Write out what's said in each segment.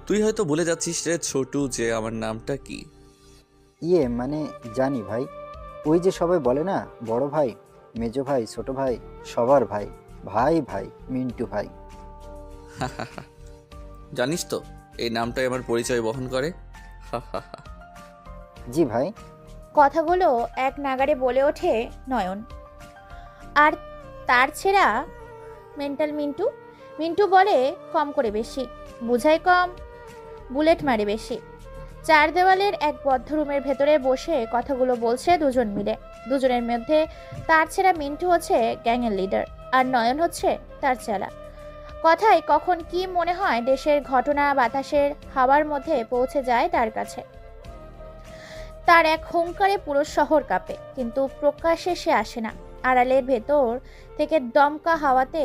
তুই হয়তো ভুলে যাচ্ছিস রে ছোটু যে আমার নামটা কি। মানে জানি ভাই। ওই যে সবাই বলে না, বড় ভাই, মেজো ভাই, ছোট ভাই, সবার ভাই, ভাই ভাই, মিন্টু ভাই। জানিস তো এই নামটাই আমার পরিচয় বহন করে। জি ভাই। কথাগুলো এক নাগাড়ে বলে ওঠে নয়ন। আর তার ছেঁড়া মেন্টাল মিন্টু। মিন্টু বলে কম করে বেশি, বুঝায় কম, বুলেট মারে বেশি। চার দেওয়ালের এক বদ্ধ রুমের ভেতরে বসে কথাগুলো বলছে দুজন মিলে। দুজনের মধ্যে তার ছেঁড়া মিন্টু হচ্ছে গ্যাংয়ের লিডার, আর নয়ন হচ্ছে তার চেলা। কথায় কখন কি মনে হয় দেশের ঘটনা বাতাসের হাওয়ার মধ্যে পৌঁছে যায় তার কাছে। তার এক হুংকারে পুরো শহর কাঁপে, কিন্তু প্রকাশ্যে সে আসে না। আড়ালের ভেতর থেকে দমকা হাওয়াতে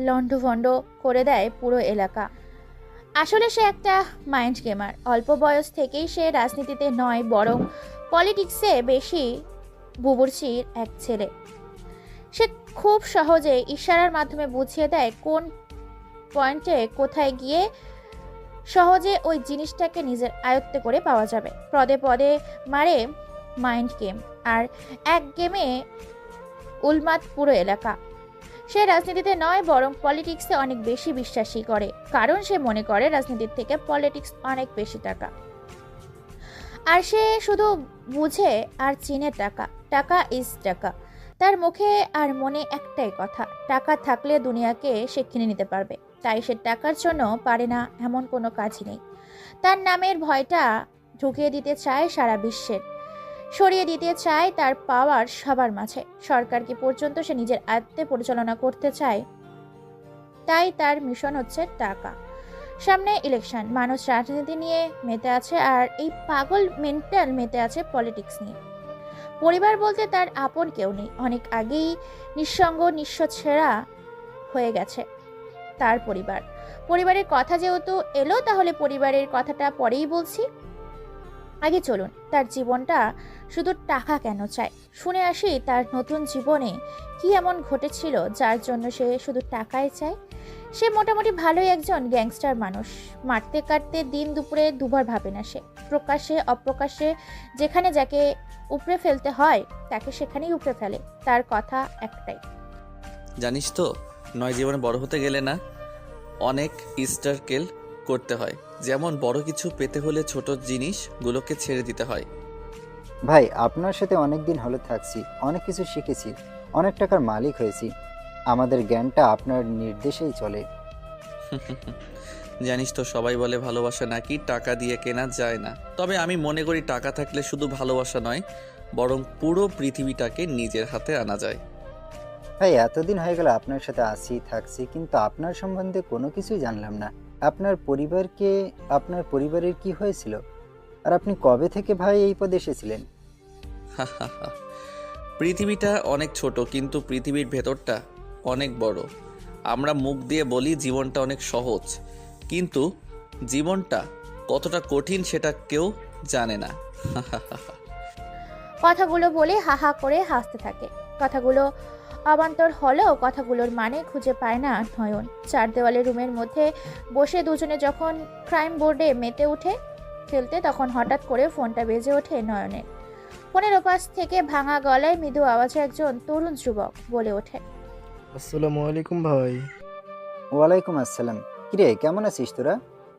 লন্ডভন্ড করে দেয় পুরো এলাকা। আসলে সে একটা মাইন্ড গেমার। অল্প বয়স থেকেই সে রাজনীতিতে নয়, বরং পলিটিক্সে বেশি বুবুর্চির এক ছেলে। সে খুব সহজে ইশারার মাধ্যমে বুঝিয়ে দেয় কোন পয়েন্টে কোথায় গিয়ে সহজে ওই জিনিসটাকে নিজের আয়ত্তে করে পাওয়া যাবে। পদে পদে মারে মাইন্ড গেম, আর এক গেমে উন্মাদ পুরো এলাকা। সে রাজনীতিতে নয়, বরং পলিটিক্সে অনেক বেশি বিশ্বাসী করে, কারণ সে মনে করে রাজনীতির থেকে পলিটিক্স অনেক বেশি টাকা। আর সে শুধু বুঝে আর চিনে টাকা, টাকা ইজ টাকা। তার মুখে আর মনে একটাই কথা, টাকা থাকলে দুনিয়াকে সে কিনে নিতে পারবে। তাই সে টাকার জন্য পারে না এমন কোনো কাজই নেই। তার নামের ভয়টা ঢুকিয়ে দিতে চায় সারা বিশ্বের, সরিয়ে দিতে চায় তার পাওয়ার সবার মাঝে। সরকারকে পর্যন্ত সে নিজের আয়ত্তে পরিচালনা করতে চায়। তাই তার মিশন হচ্ছে টাকা। সামনে ইলেকশন, মানুষ রাজনীতি নিয়ে মেতে আছে, আর এই পাগল মেন্টাল মেতে আছে পলিটিক্স নিয়ে। পরিবার বলতে তার আপন কেউ নেই। অনেক আগেই নিঃসঙ্গ নিঃস্ব ছেঁড়া হয়ে গেছে তার পরিবার। পরিবারের কথা যেহেতু এলো, তাহলে পরিবারের কথাটা পরেই বলছি। আগে চলুন তার জীবনটা শুধু টাকা কেন চায় শুনে আসি। তার নতুন জীবনে কি এমন ঘটেছিল যার জন্য সে শুধু টাকাই চায়। সে মোটামুটি ভালোই একজন গ্যাংস্টার মানুষ। মারতে কাটতে দিন দুপুরে দুবার ভাবে না সে। প্রকাশ্যে অপ্রকাশ্যে যেখানে যাকে উপড়ে ফেলতে হয় তাকে সেখানেই উপড়ে ফেলে। তার কথা একটাই, জানিস তো নয় জীবনে বড় হতে গেলে না অনেক স্ট্রাগল করতে হয়। যেমন বড় কিছু পেতে হলে ছোট জিনিসগুলোকে ছেড়ে দিতে হয়। ভাই, আপনার সাথে অনেক দিন হলো থাকছি, অনেক কিছু শিখেছি, অনেক টাকার মালিক হয়েছি। আমাদের জ্ঞানটা আপনার নির্দেশেই চলে। জানিস তো সবাই বলে ভালোবাসা নাকি টাকা দিয়ে কেনা যায় না, তবে আমি মনে করি টাকা থাকলে শুধু ভালোবাসা নয়, বরং পুরো পৃথিবীটাকে নিজের হাতে আনা যায়। ভাই, এতদিন হয়ে গেল আপনার সাথে আছি থাকছি, কিন্তু আপনার সম্বন্ধে কোনো কিছুই জানলাম না। আপনার পরিবারের কি হয়েছিল, আর আপনি কবে থেকে ভাই এই পদে এসেছিলেন? পৃথিবীটা অনেক ছোট, কিন্তু পৃথিবীর ভেতরটা অনেক বড়। আমরা মুখ দিয়ে বলি জীবনটা অনেক সহজ, কিন্তু জীবনটা কতটা কঠিন সেটা কেউ জানে না। কথাগুলো বলে হা হা করে হাসতে থাকে। কথাগুলো অবান্তর হলেও কথাগুলোর মানে খুঁজে পায় না নয়ন। চার দেওয়ালের রুমের মধ্যে বসে দুজনে যখন ক্রাইম বোর্ডে মেতে উঠে খেলতে, তখন হঠাৎ করে ফোনটা বেজে ওঠে নয়নের। ফোনের ওপাশ থেকে ভাঙা গলায় মৃদু আওয়াজে একজন তরুণ যুবক বলে ওঠে, আসসালামু আলাইকুম ভাই। ওয়ালাইকুম আসসালাম। কিরে, কেমন আছিস তোরা?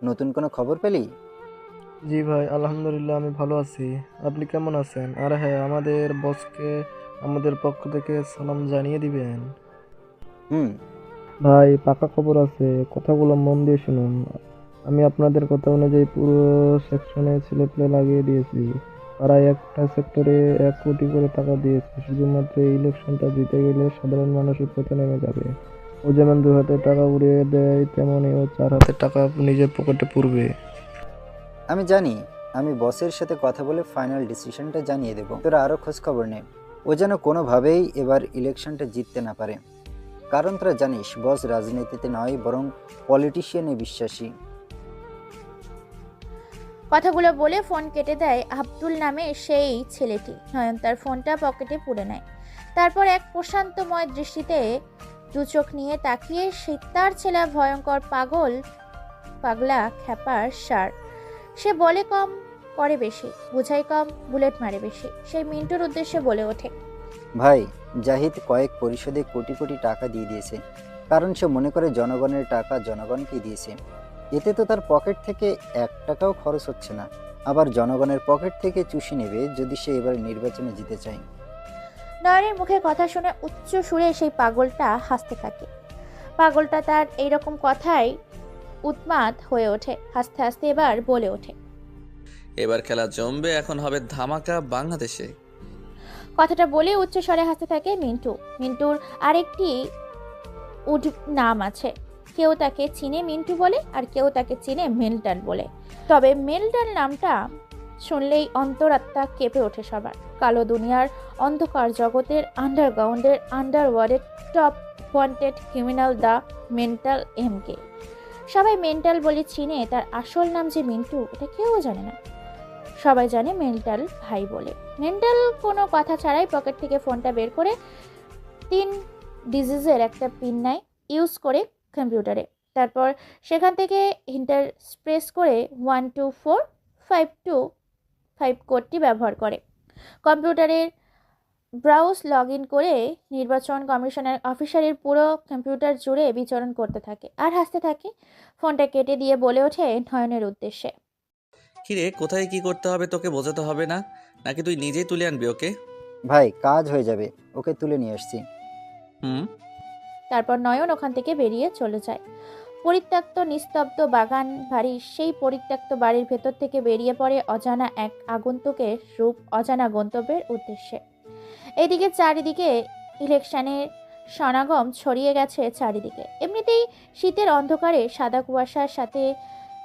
নতুন কোনো খবর পেলি? জি ভাই, আলহামদুলিল্লাহ আমি ভালো আছি। আপনি কেমন আছেন? আর হ্যাঁ, আমাদের বসকে আমাদের পক্ষ থেকে সালাম জানিয়ে দিবেন। হুম। ভাই, পাকা খবর আছে, কথাগুলো মন দিয়ে শুনুন। আমি আপনাদের কথা অনুযায়ী পুরো সেকশনে ছেলেপেলে লাগিয়ে দিয়েছি। প্রায় একটা সেক্টরে 1 কোটি করে টাকা দিয়েছে। শুধুমাত্র এই ইলেকশনটা জিতে গেলে সাধারণ মানুষের পথে নেমে যাবে। ও যেমন 2 হাতে টাকা উড়িয়ে দেয়, তেমনই ও 4 হাতে টাকা নিজের পকেটে পুরবে। আমি জানি। আমি বসের সাথে কথা বলে ফাইনাল ডিসিশনটা জানিয়ে দেব। তোরা আরও খোঁজ খবর নে। ও যেন কোনোভাবেই এবার ইলেকশনটা জিততে না পারে। কারণ তোরা জানিস, বস রাজনীতিতে নয়, বরং পলিটিশিয়ানে বিশ্বাসী। কথাগুলো বলে ফোন কেটে দেয় আব্দুল নামে সেই ছেলেটি। নয়ন তার ফোনটা পকেটে পুরে নেয়। তারপর এক প্রশান্তময় দৃষ্টিতে দু চোখ নিয়ে তাকিয়ে সে তার ছেলে ভয়ঙ্কর পাগল পাগলা খ্যাপার সার। সে বলে কম, করে বেশি, বুঝাই কম, বুলেট মারে বেশি। সেই মিন্টুর উদ্দেশ্যে বলে ওঠে, ভাই, জাহিদ কয়েক পরিশোধে কোটি কোটি টাকা দিয়ে দিয়েছে, কারণ সে মনে করে জনগণের টাকা জনগণকেই দিয়েছে। এতে তো তার পকেট থেকে 1 টাকাও খরচ হচ্ছে না, আবার জনগণের পকেট থেকে চুষি নেবে যদি সে এবার নির্বাচনে জিতে চায়। নয়নের মুখে কথা শুনে উচ্চ সুরে সেই পাগলটা হাসতে থাকে। পাগলটা তার এইরকম কথায় উন্মাদ হয়ে ওঠে। হাসতে হাসতে এবার বলে ওঠে, এবার খেলা জমবে, এখন হবে ধামাকা বাংলাদেশে। কথাটা বলে উচ্চ স্বরে হাসতে থাকে মিন্টু। মিন্টুর আরেকটি নাম আছে। কেউ তাকে চিনে মিন্টু বলে, আর কেউ তাকে চিনে মেল্টন বলে। তবে মেল্টন নামটা শুনলেই অন্তরাত্মা কেঁপে ওঠে সবার। কালো দুনিয়ার অন্ধকার জগতের আন্ডারগ্রাউন্ডের আন্ডারওয়ার্ল্ডের top wanted criminal the mental MK. সবাই মেন্টাল বলে চিনে, তার আসল নাম যে মিন্টু এটা কেউ জানে না। সবাই জানে মেন্টাল ভাই বলে। মেন্টাল কোনো কথা ছাড়াই পকেট থেকে ফোনটা বের করে 3 ডিজিজের একটা পিন নেয়, ইউজ করে কম্পিউটারে। তারপর সেখান থেকে ইন্টারপ্রেস করে 124525 কোডটি ব্যবহার করে কম্পিউটারের ব্রাউজ লগ ইন করে নির্বাচন কমিশনের অফিসারের পুরো কম্পিউটার জুড়ে বিচরণ করতে থাকে আর হাসতে থাকে। ফোনটা কেটে দিয়ে বলে ওঠে নয়নের উদ্দেশ্যে, কিরে, কোথায় কি করতে হবে তোকে বোঝাতে হবে না, নাকি তুই নিজেই তুলে আনবি ওকে? ভাই, কাজ হয়ে যাবে, ওকে তুলে নিয়ে আসছি। হুম। তারপর নয়ন ওখান থেকে বেরিয়ে চলে যায়। পরিত্যক্ত নিস্তব্ধ বাগান বাড়ির সেই পরিত্যক্ত বাড়ির ভেতর থেকে বেরিয়ে পড়ে অজানা এক আগন্তুকের রূপ অজানা গন্তব্যের উদ্দেশ্যে। এদিকে চারিদিকে ইলেকশনের সমাগম ছড়িয়ে গেছে চারিদিকে। এমনিতেই শীতের অন্ধকারে সাদা কুয়াশার সাথে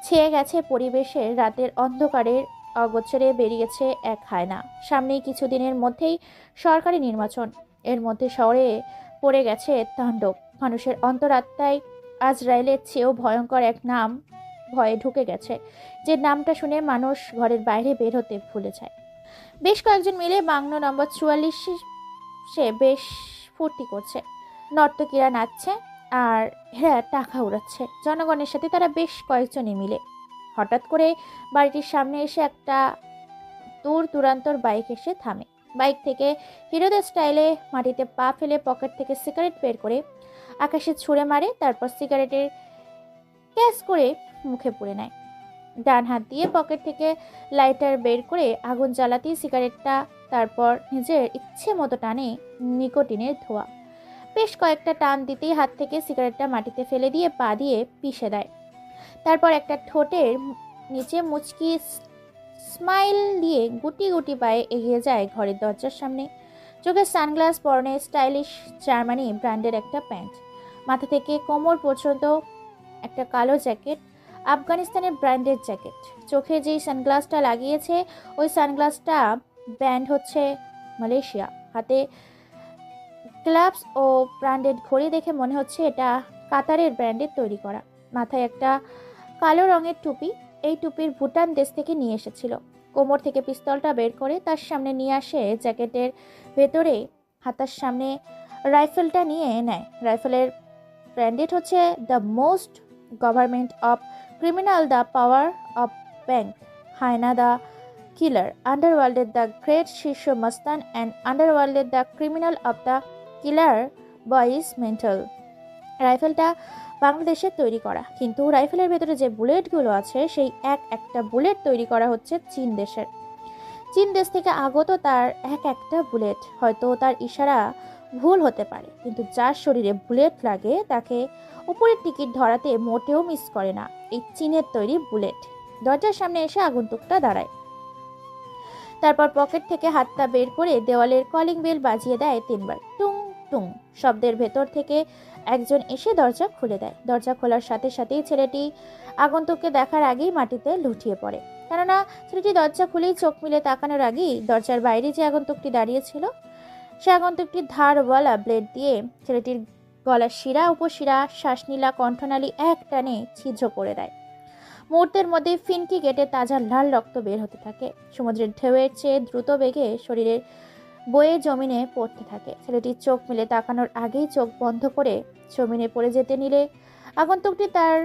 ছেয়ে গেছে পরিবেশের রাতের অন্ধকারের অগোচরে বেরিয়েছে এক হায়না। সামনেই কিছুদিনের মধ্যেই সরকারি নির্বাচন। এর মধ্যে শহরে পড়ে গেছে তাণ্ডব। মানুষের অন্তরাত্মায় আজরাইলের চেয়েও ভয়ঙ্কর এক নাম ভয়ে ঢুকে গেছে, যে নামটা শুনে মানুষ ঘরের বাইরে বের হতে ভুলে যায়। বেশ কয়েকজন মিলে বাংলো নম্বর 44 সে বেশ ফুর্তি করছে। নর্তকীরা নাচছে আর এরা টাকা উড়াচ্ছে জনগণের সাথে। তারা বেশ কয়েকজনই মিলে হঠাৎ করে বাড়িটির সামনে এসে একটা দূর দূরান্তর বাইক এসে থামে। বাইক থেকে হিরোদের স্টাইলে মাটিতে পা ফেলে পকেট থেকে সিগারেট বের করে আকাশে ছুঁড়ে মারে। তারপর সিগারেটের ক্যাশ করে মুখে পুরে নেয়। ডান হাত দিয়ে পকেট থেকে লাইটার বের করে আগুন জ্বালাতেই সিগারেটটা তারপর নিজের ইচ্ছে মতো টানে নিকোটিনের ধোঁয়া। বেশ কয়েকটা টান দিতেই হাত থেকে সিগারেটটা মাটিতে ফেলে দিয়ে পা দিয়ে পিষে দেয়। তারপর একটা ঠোঁটের নিচে মুচকি স্মাইল দিয়ে গুটি গুটি পায়ে এগিয়ে যায় ঘরের দরজার সামনে। চোখে সানগ্লাস, পরনে স্টাইলিশ জার্মানি ব্র্যান্ডের একটা প্যান্ট, মাথা থেকে কোমর পর্যন্ত একটা কালো জ্যাকেট, আফগানিস্তানের ব্র্যান্ডের জ্যাকেট। চোখে যেই সানগ্লাসটা লাগিয়েছে ওই সানগ্লাসটা ব্র্যান্ড হচ্ছে মালয়েশিয়া। হাতে গ্লাভস ও ব্র্যান্ডেড ঘড়ি দেখে মনে হচ্ছে এটা কাতারের ব্র্যান্ডের তৈরি করা। মাথায় একটা কালো রঙের টুপি, এই টুপির ভুটান দেশ থেকে নিয়ে এসেছিল। কোমর থেকে পিস্তলটা বের করে তার সামনে নিয়ে আসে, জ্যাকেটের ভেতরে হাতার সামনে রাইফেলটা নিয়ে নেয়। রাইফেলের ব্র্যান্ডেড হচ্ছে the most government of criminal the power of bank, হায়না দ্য কিলার, আন্ডারওয়ার্ল্ডের দ্য গ্রেট শীর্ষ মস্তান অ্যান্ড আন্ডারওয়ার্ল্ডের the criminal of the killer boys mental. রাইফেলটা বাংলাদেশের তৈরি করা, কিন্তু রাইফেলের ভেতরে যে বুলেটগুলো আছে সেই একটা বুলেট তৈরি করা হচ্ছে চীন দেশের। চীন দেশ থেকে আগত তার একটা বুলেট। হয়তো তার ইশারা ভুল হতে পারে, কিন্তু যার শরীরে বুলেট লাগে তাকে উপরের টিকিট ধরাতে মোটেও মিস করে না এই চীনের তৈরি বুলেট। দরজার সামনে এসে আগন্তুকটা দাঁড়ায়। তারপর পকেট থেকে হাতটা বের করে দেওয়ালের কলিং বেল বাজিয়ে দেয় 3 বার। টুং টুং শব্দের ভেতর থেকে একজন এসে দরজা খুলে দেয়। দরজা খোলার সাথে সাথেই ছেলেটি আগন্তুককে দেখার আগেই মাটিতে লুটিয়ে পড়ে। কেননা ছেলেটি দরজা খুলেই চোখ মিলে তাকানোর আগেই দরজার বাইরে যে আগন্তুকটি দাঁড়িয়েছিল সে আগন্তুকটির ধারওয়ালা ব্লেড দিয়ে ছেলেটির গলার শিরা, উপশিরা, শ্বাসনীলা, কণ্ঠনালী এক টানে ছিদ্র করে দেয়। মুহূর্তের মধ্যে ফিনকি কেটে তাজা লাল রক্ত বের হতে থাকে। সমুদ্রের ঢেউয়ের চেয়ে দ্রুত বেগে শরীরের বয়ে জমিনে পড়তে থাকে। ছেলেটির চোখ মিলে তাকানোর আগেই চোখ বন্ধ করে জমিনে পড়ে যেতে নিলে আগন্তুকটি তার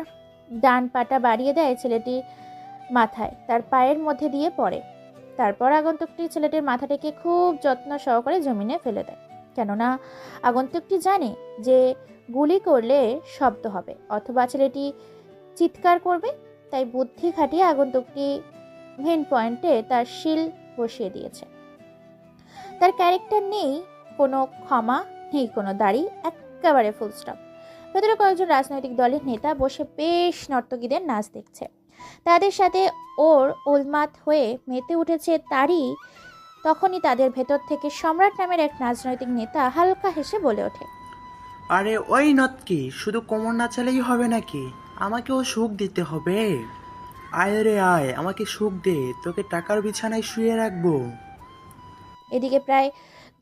ডান পাটা বাড়িয়ে দেয় ছেলেটির মাথায়, তার পায়ের মধ্যে দিয়ে পড়ে। তারপর আগন্তুকটি ছেলেটির মাথাটাকে খুব যত্ন সহকারে জমিনে ফেলে দেয়, কেননা আগন্তুকটি জানে যে গুলি করলে শব্দ হবে অথবা ছেলেটি চিৎকার করবে। তাই বুদ্ধি খাটিয়ে আগন্তুকটি মেন পয়েন্টে তার শিল বসিয়ে দিয়েছে। তার ক্যারেক্টার নেই কোনো ক্ষমা, নেই কোনো দাড়ি, একেবারে ফুল স্টপ। ভেতরে কয়েকজন রাজনৈতিক দলের নেতা বসে বেশ নর্তকীদের নাচ দেখছে। তাদের সাথে ওর উন্মাদ হয়ে মেতে উঠেছে তখনই তাদের ভেতর থেকে সম্রাট নামের এক রাজনৈতিক নেতা হালকা হেসে বলে ওঠে, আরে ওই নৎকি, শুধু কোমর নাচালেই হবে নাকি? আমাকেও সুখ দিতে হবে। আয় রে আয়, আমাকে সুখ দে, তোকে টাকার বিছানায় শুয়ে রাখবো। এদিকে প্রায়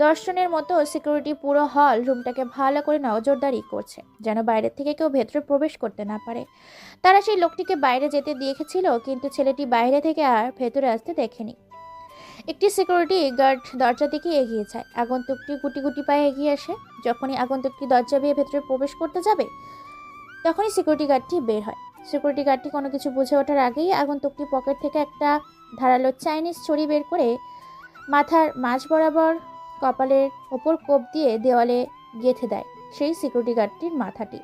10 জনের মতো সিকিউরিটি পুরো হল রুমটাকে ভালো করে নজরদারি করছে, যেন বাইরে থেকে কেউ ভেতরে প্রবেশ করতে না পারে। তারা সেই লোকটিকে বাইরে যেতে দেখেছিল, কিন্তু ছেলেটি বাইরে থেকে আর ভেতরে আসতে দেখেনি। একটি সিকিউরিটি গার্ড দরজা দিকে এগিয়ে যায়। আগন্তুকটি গুটি গুটি পায়ে এগিয়ে আসে। যখনই আগন্তুকটি দরজা বেয়ে ভেতরে প্রবেশ করতে যাবে, তখনই সিকিউরিটি গার্ডটি বের হয়। সিকিউরিটি গার্ডটি কোনো কিছু বুঝে ওঠার আগেই আগন্তুকটি পকেট থেকে একটা ধারালো চাইনিজ ছড়ি বের করে মাথার মাঝ বরাবর কপালের ওপর কোপ দিয়ে দেওয়ালে গেঁথে দেয় সেই সিকিউরিটি গার্ডটির মাথাটি।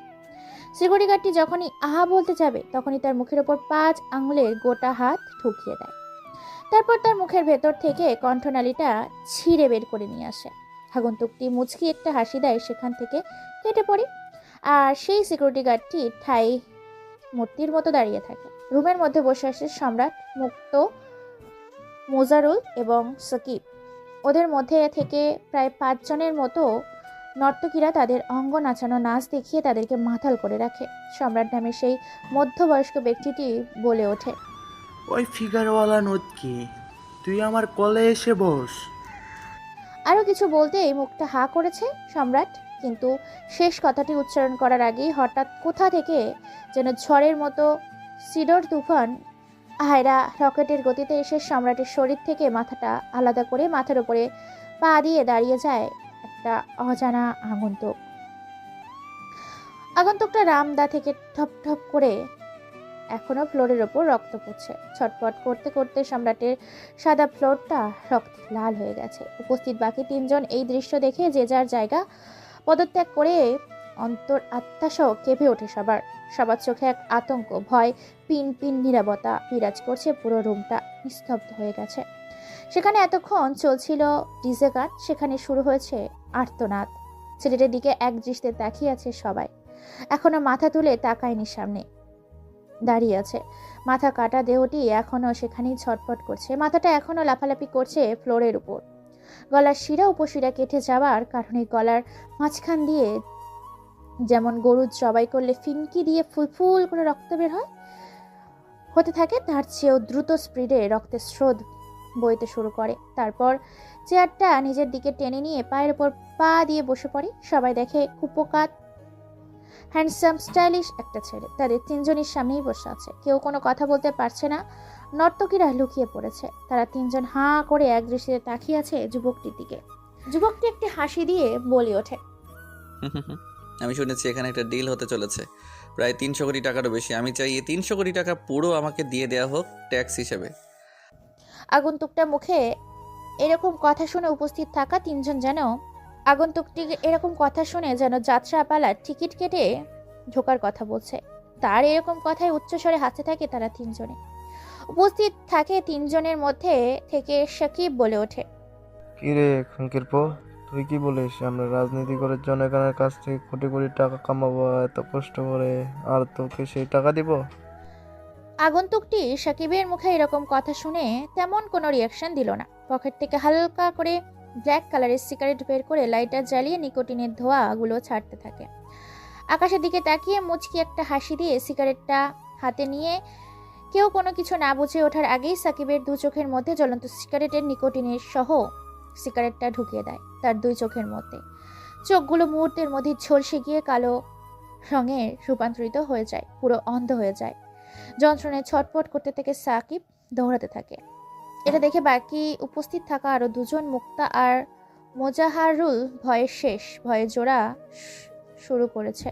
সিকিউরিটি গার্ডটি যখনই আহা বলতে যাবে, তখনই তার মুখের ওপর 5 আঙুলের গোটা হাত ঢুকিয়ে দেয়। তারপর তার মুখের ভেতর থেকে কণ্ঠনালীটা ছিঁড়ে বের করে নিয়ে আসে। আগন্তুকটি মুচকি একটা হাসি দেয়, সেখান থেকে কেটে পড়ে। আর সেই সিকিউরিটি গার্ডটি ঠাই মূর্তির মতো দাঁড়িয়ে থাকে। রুমের মধ্যে বসে আসে সম্রাট, মুক্ত, মোজারুল এবং সাকিব। ওদের মধ্যে থেকে প্রায় 5 জনের মতো নর্তকীরা তাদের অঙ্গ নাচানো নাচ দেখিয়ে তাদেরকে মাতাল করে রাখে। সম্রাট নামে সেই মধ্যবয়স্ক ব্যক্তিটি বলে ওঠে, ওই ফিগারওয়ালা নৎকি, তুই আমার কোলে এসে বস। আরও কিছু বলতেই মুখটা হা করেছে সম্রাট, কিন্তু শেষ কথাটি উচ্চারণ করার আগেই হঠাৎ কোথা থেকে যেন ঝড়ের মতো সিডর তুফান হায়রা রকেটের গতিতে এসে সম্রাটের শরীর থেকে মাথাটা আলাদা করে মাথার উপরে পা দিয়ে দাঁড়িয়ে যায় একটা অজানা আগন্তুক। আগন্তুকটা রামদা থেকে ঠপ ঠপ করে এখনো ফ্লোরের ওপর রক্ত পড়ছে। ছটপট করতে করতে সম্রাটের সাদা ফ্লোরটা রক্তে লাল হয়ে গেছে। উপস্থিত বাকি 3 জন এই দৃশ্য দেখে যে যার জায়গা পদত্যাগ করে অন্তর আত্মাসহ কেঁপে ওঠে সবার চোখে এক আতঙ্ক, ভয়, পিন পিন নীরবতা বিরাজ করছে। পুরো রুমটা নিস্তব্ধ হয়ে গেছে। সেখানে এতক্ষণ চলছিল ডিজে গান, সেখানে শুরু হয়েছে আর্তনাদ। ছেলেটার দিকে এক দৃষ্টিতে তাকিয়ে আছে সবাই। এখনো মাথা তুলে তাকায়নি, সামনে দাঁড়িয়ে আছে। মাথা কাটা দেহটি এখনো সেখানেই ছটফট করছে। মাথাটা এখনো লাফালাফি করছে ফ্লোরের উপর। গলার শিরা উপশিরা কেটে যাওয়ার কারণে গলার মাঝখান দিয়ে যেমন গরু জবাই করলে ফিনকি দিয়ে ফুল করে রক্ত বের হতে থাকে, তার চেয়েও দ্রুত স্পিডে রক্তের স্রোত বইতে শুরু করে। তারপর চেয়ারটা নিজের দিকে টেনে নিয়ে পায়ের উপর পা দিয়ে বসে পড়ে। সবাই দেখে কুপোকাত, হ্যান্ডসাম, স্টাইলিশ একটা ছেলে তাদের 3 জনের সামনেই বসে আছে। কেউ কোনো কথা বলতে পারছে না। নর্তকীরা লুকিয়ে পড়েছে। তারা 3 জন হাঁ করে এক দৃষ্টিতে তাকিয়ে আছে যুবকটির দিকে। যুবকটি একটি হাসি দিয়ে বলে ওঠে, আমি শুনেছি এখানে একটা ডিল হতে চলেছে, প্রায় 300 কোটি টাকারও বেশি। আমি চাই এই 300 কোটি টাকা পুরো আমাকে দিয়ে দেওয়া হোক ট্যাক্স হিসেবে। আগন্তুকটা মুখে এরকম কথা শুনে উপস্থিত থাকা 3 জন যেন আগন্তুকটি এরকম কথা শুনে যেন যাত্রাপালার টিকিট কেটে ঢোকার কথা বলছে। তার এরকম কথায় উচ্চস্বরে হাসতে থাকে তারা 3 জনে। উপস্থিত থাকে 3 জনের মধ্যে থেকে সাকিব বলে ওঠে, কিরে খাঙ্কির পো, তুই কি বলিস? আমরা রাজনীতি করে জনগণের কাছ থেকে কোটি কোটি টাকা কামাবো এত কষ্ট করে, আর তোকে সেই টাকা দিব? আগন্তুকটি সাকিবের মুখে এরকম কথা শুনে তেমন কোনো রিয়াকশন দিল না। পকেট থেকে হালকা করে ব্ল্যাক কালারের সিগারেট বের করে লাইটার জ্বালিয়ে নিকোটিনের ধোঁয়াগুলো ছাড়তে থাকে। আকাশের দিকে তাকিয়ে মুচকি একটা হাসি দিয়ে সিগারেটটা হাতে নিয়ে কেউ কোনো কিছু না বুঝে ওঠার আগেই সাকিবের 2 চোখের মধ্যে জ্বলন্ত সিগারেটের নিকোটিনের সহ সিগারেটটা ঢুকিয়ে দেয় তার 2 চোখের মধ্যে। চোখগুলো মুহূর্তের মধ্যে ঝলসে গিয়ে কালো রঙে রূপান্তরিত হয়ে যায়, পুরো অন্ধ হয়ে যায়। যন্ত্রণায় ছটফট করতে থেকে সাকিব দৌড়াতে থাকে। এটা দেখে বাকি উপস্থিত থাকা আরো 2 জন, মুক্তা আর মোজাহারুল, ভয়ে জোড়া শুরু করেছে।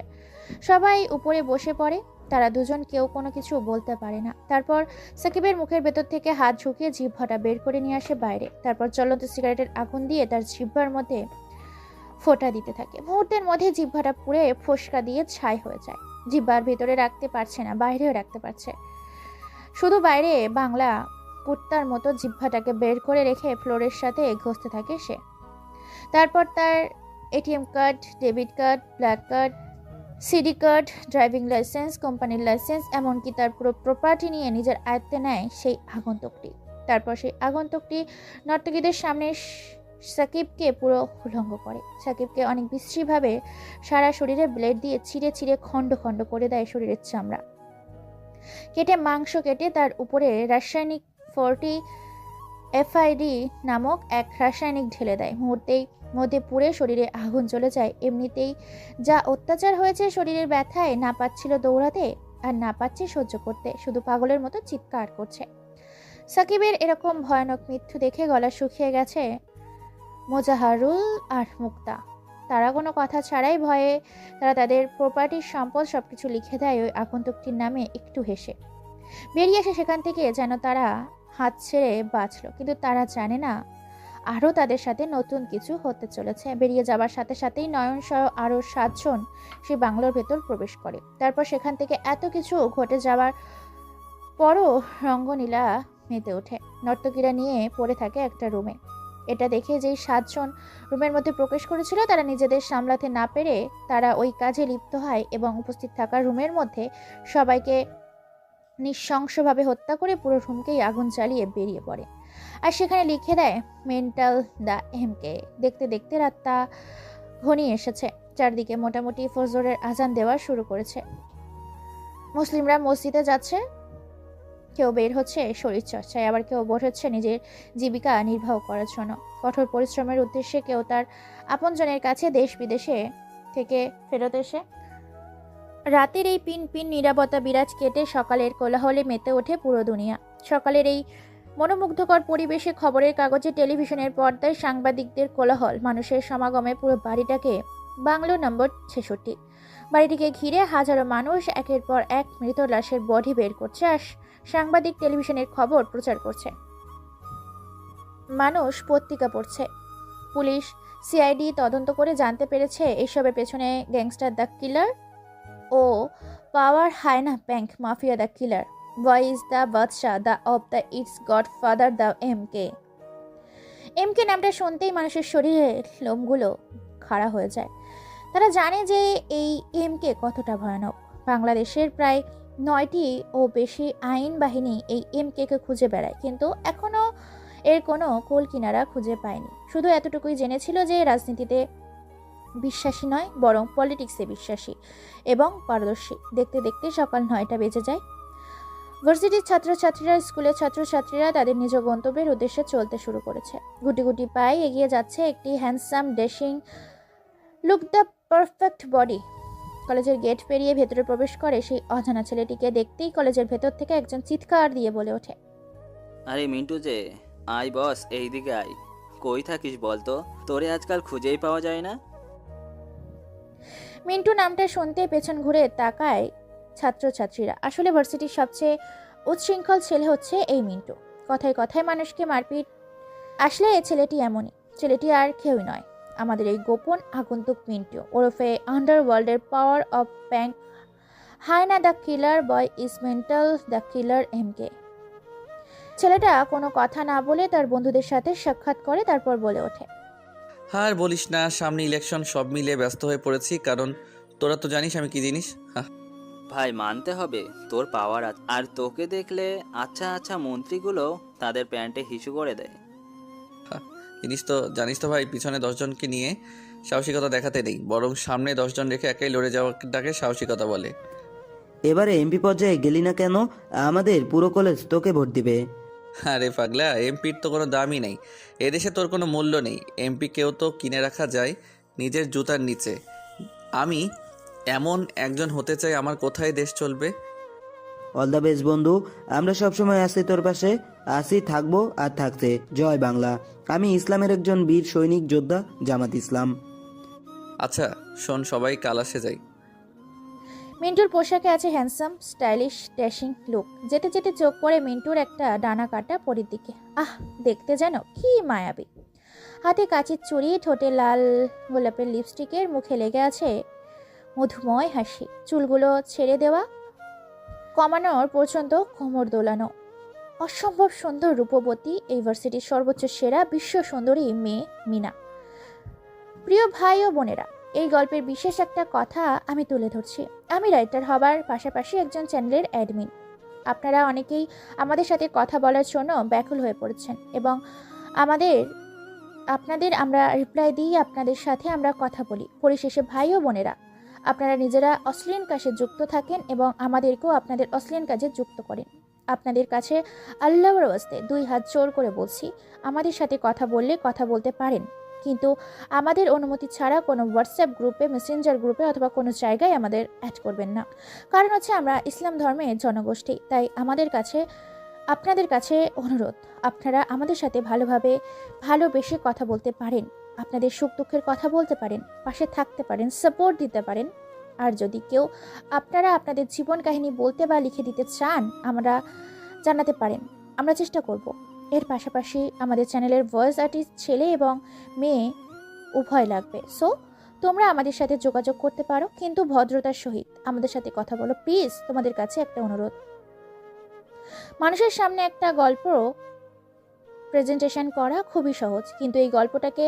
সবাই উপরে বসে পড়ে। তারা দুজন কেউ কোনো কিছু বলতে পারে না। তারপর সাকিবের মুখের ভেতর থেকে হাত ঝুঁকিয়ে জিহ্বাটা বের করে নিয়ে আসে বাইরে। তারপর জ্বলন্ত সিগারেটের আগুন দিয়ে তার জিহ্বার মধ্যে ফোঁটা দিতে থাকে। মুহূর্তের মধ্যে জিহ্বাটা পুড়ে ফোসকা দিয়ে ছাই হয়ে যায়। জিহ্বার ভেতরে রাখতে পারছে না, বাইরেও রাখতে পারছে, শুধু বাইরে বাংলা কুত্তার মতো জিহ্বাটাকে বের করে রেখে ফ্লোরের সাথে ঘষতে থাকে সে। তারপর তার ATM card, debit card, black card, CD card, driving licence, কোম্পানির লাইসেন্স, এমনকি তার পুরো প্রপার্টি নিয়ে নিজের আয়ত্তে নেয় সেই আগন্তুকটি। তারপর সেই আগন্তুকটি নর্তকীদের সামনে সাকিবকে পুরো উলঙ্গ করে। সাকিবকে অনেক বিশ্রীভাবে সারা শরীরে ব্লেড দিয়ে ছিঁড়ে ছিঁড়ে খণ্ড খণ্ড করে দেয় শরীরের চামড়া কেটে, মাংস কেটে তার উপরে রাসায়নিক 40 এফআইডি নামক এক রাসায়নিক ঢেলে দেয়। মুহূর্তেই মধ্যে পুড়ে শরীরে আগুন জ্বলে যায়। এমনিতেই যা অত্যাচার হয়েছে, শরীরের ব্যথায় না পাচ্ছিল দৌড়াতে আর না পাচ্ছে সহ্য করতে, শুধু পাগলের মতো চিৎকার করছে। সাকিবের এরকম ভয়ানক মৃত্যু দেখে গলা শুকিয়ে গেছে মোজাহারুল আর মুক্তা। তারা কোনো কথা ছাড়াই ভয়ে তারা তাদের প্রপার্টির সম্পদ সবকিছু লিখে দেয় ওই আগন্তুকটির নামে, একটু হেসে বেরিয়ে আসে সেখান থেকে, যেন তারা হাত ছেড়ে বাঁচল। কিন্তু তারা জানে না আরও তাদের সাথে নতুন কিছু হতে চলেছে। বেরিয়ে যাবার সাথে সাথেই নয়ন সহ আরও 7 জন সেই বাংলোর ভেতর প্রবেশ করে। তারপর সেখান থেকে এত কিছু ঘটে যাওয়ার পরও রঙ্গনীলা মেতে ওঠে। নর্তকীরা নিয়ে পড়ে থাকে একটা রুমে। এটা দেখে যেই 7 জন রুমের মধ্যে প্রবেশ করেছিল, তারা নিজেদের সামলাতে না পেরে তারা ওই কাজে লিপ্ত হয় এবং উপস্থিত থাকা রুমের মধ্যে সবাইকে নৃশংসভাবে হত্যা করে পুরো রুমকেই আগুন জ্বালিয়ে বেরিয়ে পড়ে। আর সেখানে লিখে দেয় মেন্টাল দ্য এমকে। দেখতে দেখতে রাতটা ঘনিয়ে এসেছে। চারদিকে মোটামুটি ফজরের আজান দেওয়া শুরু করেছে। মুসলিমরা মসজিদে যাচ্ছে, কেউ বের হচ্ছে শরীর চর্চায়, আবার কেউ বের হচ্ছে নিজের জীবিকা নির্বাহ করার জন্য কঠোর পরিশ্রমের উদ্দেশ্যে, কেউ তার আপনজনের কাছে দেশ বিদেশে থেকে ফেরত এসে। রাতের এই পিন পিন নীরবতা বিরাজ কেটে সকালের কোলাহলে মেতে ওঠে পুরো দুনিয়া। সকালের এই মনোমুগ্ধকর পরিবেশে খবরের কাগজে, টেলিভিশনের পর্দায় সাংবাদিকদের কোলাহল, মানুষের সমাগমে পুরো বাড়িটাকে বাংলো নম্বর 66। বাড়িটিকে ঘিরে হাজারো মানুষ একের পর এক মৃত লাশের বডি বের করছে আর সাংবাদিক টেলিভিশনের খবর প্রচার করছে। মানুষ পত্রিকা পড়ছে। পুলিশ, সিআইডি তদন্ত করে জানতে পেরেছে এসবের পেছনে গ্যাংস্টার দ্য কিলার ও পাওয়ার হায়না bank mafia the killer, boy is the বাদশাহ the of the it's godfather the MK. MK নামটা শুনতেই মানুষের শরীরের লোমগুলো খাড়া হয়ে যায়। তারা জানে যে এই এমকে কতটা ভয়ানক। বাংলাদেশের প্রায় 9টি ও বেশি আইন বাহিনী এই এমকে খুঁজে বেড়ায়, কিন্তু এখনও এর কোনো কুল কিনারা খুঁজে পায়নি। শুধু এতটুকুই জেনেছিল যে রাজনীতিতে বিশ্বাসী নয়, বরং পলিটিক্সে বিশ্বাসী এবং পারদর্শী। দেখতে দেখতে সকাল 9টা বেজে যায়। ভার্সিটির ছাত্রছাত্রীরা, স্কুলের ছাত্রছাত্রীরা তাদের নিজ গন্তব্যের উদ্দেশ্যে চলতে শুরু করেছে। গুটি গুটি পায়ে এগিয়ে যাচ্ছে একটি handsome, dashing look the perfect body. কলেজের গেট পেরিয়ে ভেতরে প্রবেশ করে সেই অজানা ছেলেটিকে দেখতেই কলেজের ভেতর থেকে একজন চিৎকার দিয়ে বলে ওঠে, আরে মিন্টু যে, আয় বস, এইদিকে আয়। কই থাকিস বলতো, তোরে আজকাল খুঁজেই পাওয়া যায় না। মিন্টু নামটা শুনতে পেছন ঘুরে তাকায় ছাত্রছাত্রীরা। আসলে ভার্সিটির সবচেয়ে উচ্ছৃঙ্খল ছেলে হচ্ছে এই মিন্টু। কথায় কথায় মানুষকে মারপিট। আসলে এই ছেলেটি এমনই। ছেলেটি আর কেউই নয়, আমাদের এই গোপন আগন্তুক মিন্টু, ওরফে আন্ডারওয়ার্ল্ডের পাওয়ার অফ ব্যাংক হায়না the killer, boy is mental the killer MK. ছেলেটা কোনো কথা না বলে তার বন্ধুদের সাথে সাক্ষাৎ করে, তারপর বলে ওঠে, আর বলিস না, সামনে ইলেকশন, সব মিলিয়ে ব্যস্ত হয়ে পড়েছি। কারণ তোরা তো জানিস আমি কি জিনিস। ভাই মানতে হবে তোর পাওয়ার আছে, আর তোকে দেখলে আচ্ছা আচ্ছা মন্ত্রীগুলো তাদের প্যান্টে হিসু করে দেয়। জানিস তো ভাই, পিছনে 10 জনকে নিয়ে সাহসিকতা দেখাতে নেই, বরং সামনে 10 জন রেখে একাই লড়ে যাওয়াটাকে সাহসিকতা বলে। এবারে এমপি পর্যায়ে গেলি না কেন? আমাদের পুরো কলেজ তোকে ভোট দিবে। আরে পাগলা, এমপির তো কোনো দামই নেই এদেশে, তোর কোনো মূল্য নেই। এমপি কেউ তো কিনে রাখা যায় নিজের জুতার নিচে। আমি এমন একজন হতে চাই, আমার কোথায় দেশ চলবে। অল দ্য বেস্ট বন্ধু, আমরা সবসময় আছি তোর পাশে, আছি, থাকবো আর থাকছে। জয় বাংলা। আমি ইসলামের একজন বীর সৈনিক যোদ্ধা, জামাত ইসলাম। আচ্ছা শোন, সবাই কাল আসে যাই। মিন্টুর পোশাকে আছে হ্যান্ডসাম স্টাইলিশ ড্যাশিং লুক। যেতে যেতে চোখ পড়ে মিন্টুর একটা ডানা কাটা পরির দিকে। আহ, দেখতে যেন কি মায়াবী। হাতে কাঁচির চুড়ি, ঠোঁটে লাল গোলাপের লিপস্টিকের, মুখে লেগে আছে মধুময় হাসি, চুলগুলো ছেড়ে দেওয়া, কমানোর পর্যন্ত কোমর দোলানো। অসম্ভব সুন্দর রূপবতী, এই ভার্সিটির সর্বোচ্চ সেরা বিশ্ব সুন্দরী মেয়ে মিনা। প্রিয় ভাই ও বোনেরা, এই গল্পের বিশেষ একটা কথা আমি তুলে ধরছি। আমি রাইটার হবার পাশাপাশি একজন চ্যানেলের অ্যাডমিন। আপনারা অনেকেই আমাদের সাথে কথা বলার জন্য ব্যাকুল হয়ে পড়েছেন এবং আপনাদের আমরা রিপ্লাই দিই, আপনাদের সাথে আমরা কথা বলি। পরিশেষে ভাই ও বোনেরা, আপনারা নিজেরা অশ্লীল কাজে যুক্ত থাকেন এবং আমাদেরকেও আপনাদের অশ্লীল কাজে যুক্ত করেন। আপনাদের কাছে আল্লাহর ওয়াস্তে 2 হাত জোর করে বলছি, আমাদের সাথে কথা বললে কথা বলতে পারেন, কিন্তু আমাদের অনুমতি ছাড়া কোনো হোয়াটসঅ্যাপ গ্রুপে, মেসেঞ্জার গ্রুপে অথবা কোনো জায়গায় আমাদের অ্যাড করবেন না। কারণ হচ্ছে আমরা ইসলাম ধর্মের জনগোষ্ঠী, তাই আপনাদের কাছে অনুরোধ, আপনারা আমাদের সাথে ভালোবেসে কথা বলতে পারেন, আপনাদের সুখ দুঃখের কথা বলতে পারেন, পাশে থাকতে পারেন, সাপোর্ট দিতে পারেন। আর যদি কেউ আপনারা আপনাদের জীবন কাহিনী বলতে বা লিখে দিতে চান, আমরা জানাতে পারেন, আমরা চেষ্টা করব। এর পাশাপাশি আমাদের চ্যানেলের ভয়েস আর্টিস্ট ছেলে এবং মেয়ে উভয় লাগবে। সো তোমরা আমাদের সাথে যোগাযোগ করতে পারো, কিন্তু ভদ্রতার সহিত আমাদের সাথে কথা বলো প্লিজ। তোমাদের কাছে একটা অনুরোধ। মানুষের সামনে একটা গল্প প্রেজেন্টেশন করা খুবই সহজ, কিন্তু এই গল্পটাকে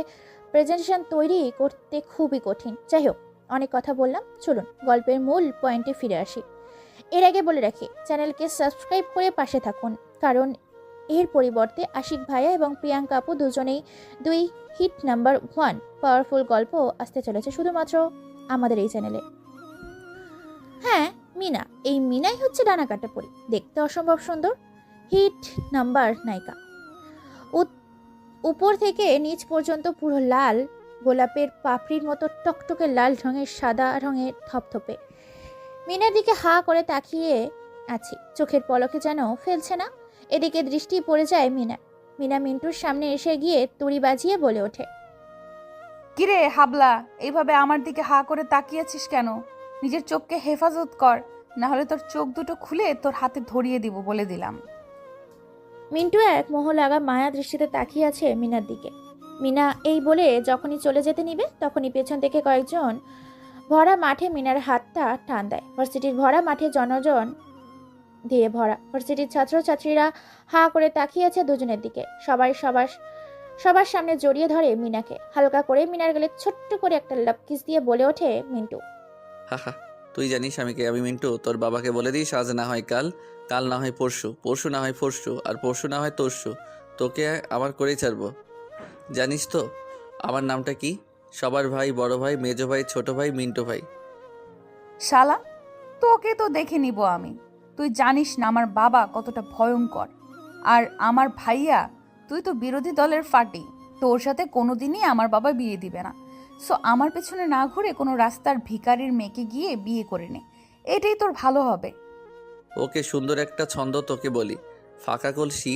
প্রেজেন্টেশন তৈরি করতে খুবই কঠিন। যাই হোক, অনেক কথা বললাম, চলুন গল্পের মূল পয়েন্টে ফিরে আসি। এর আগে বলে রাখি, চ্যানেলকে সাবস্ক্রাইব করে পাশে থাকুন, কারণ এর পরিবর্তে আশিক ভাইয়া এবং প্রিয়াঙ্কা আপু দুজনেই 2 হিট নাম্বার 1 পাওয়ারফুল গল্প আসতে চলেছে শুধুমাত্র আমাদের এই চ্যানেলে। হ্যাঁ, মিনা, এই মিনাই হচ্ছে ডানা কাটা পরি, দেখতে অসম্ভব সুন্দর, হিট নাম্বার নায়িকা। উপর থেকে নিচ পর্যন্ত পুরো লাল গোলাপের পাপড়ির মতো টকটকে লাল রঙের, সাদা রঙের থপথপে। মিনার দিকে হা করে তাকিয়ে আছি, চোখের পলকে যেন ফেলছে না। এদিকে দৃষ্টি পড়ে যায় মিনা মিন্টুর সামনে এসে গিয়ে তুড়ি বাজিয়ে বলে ওঠে, কিরে হাবলা, এইভাবে আমার দিকে হা করে তাকিয়েছিস কেন? নিজের চোখকে হেফাজত কর, না হলে তোর চোখ দুটো খুলে তোর হাতে ধরিয়ে দিব বলে দিলাম। মিন্টু এক মোহ লাগা মায়া দৃষ্টিতে তাকিয়ে আছে মিনার দিকে। মিনা এই বলে যখনই চলে যেতে নিবে, তখনই পেছন থেকে কয়েকজন ভরা মাঠে মিনার হাতটা টান দেয়। ভার্সিটির ভরা মাঠে জনজন দিয়ে ভরা। ভার্সিটির ছাত্রছাত্রীরা হা করে তাকিয়ে আছে দুজনের দিকে। সবার সামনে জড়িয়ে ধরে মিনাকে। হালকা করে মিনার গেলে ছোট্ট করে একটা লাভ কিস দিয়ে বলে ওঠে মিন্টু, হাহা, তুই জানিস আমি কে? আমি মিন্টু। তোর বাবাকে বলে দিস আজ না হয় কাল, কাল না হয় পরশু, পরশু না হয় পরশু, আর পরশু না হয় তরশু তোকে আমার করেই ছাড়বো। জানিস তো আমার নামটা কি? সবার ভাই, বড় ভাই, মেজো ভাই, ছোট ভাই, মিন্টু ভাই। শালা, তোকে তো দেখে নিব আমি। তুই জানিস না আমার বাবা কতটা ভয়ঙ্কর, আর আমার ভাইয়া, তুই তো বিরোধী দলের ফাটি। তোর সাথে কোনোদিনই আমার বাবা বিয়ে দিবে না। সো আমার পেছনে না ঘুরে কোনো রাস্তার ভিখারির মেয়েকে গিয়ে বিয়ে করে নে, এটাই তোর ভালো হবে। ওকে, সুন্দর একটা ছন্দ তোকে বলি, ফাঁকা কলসি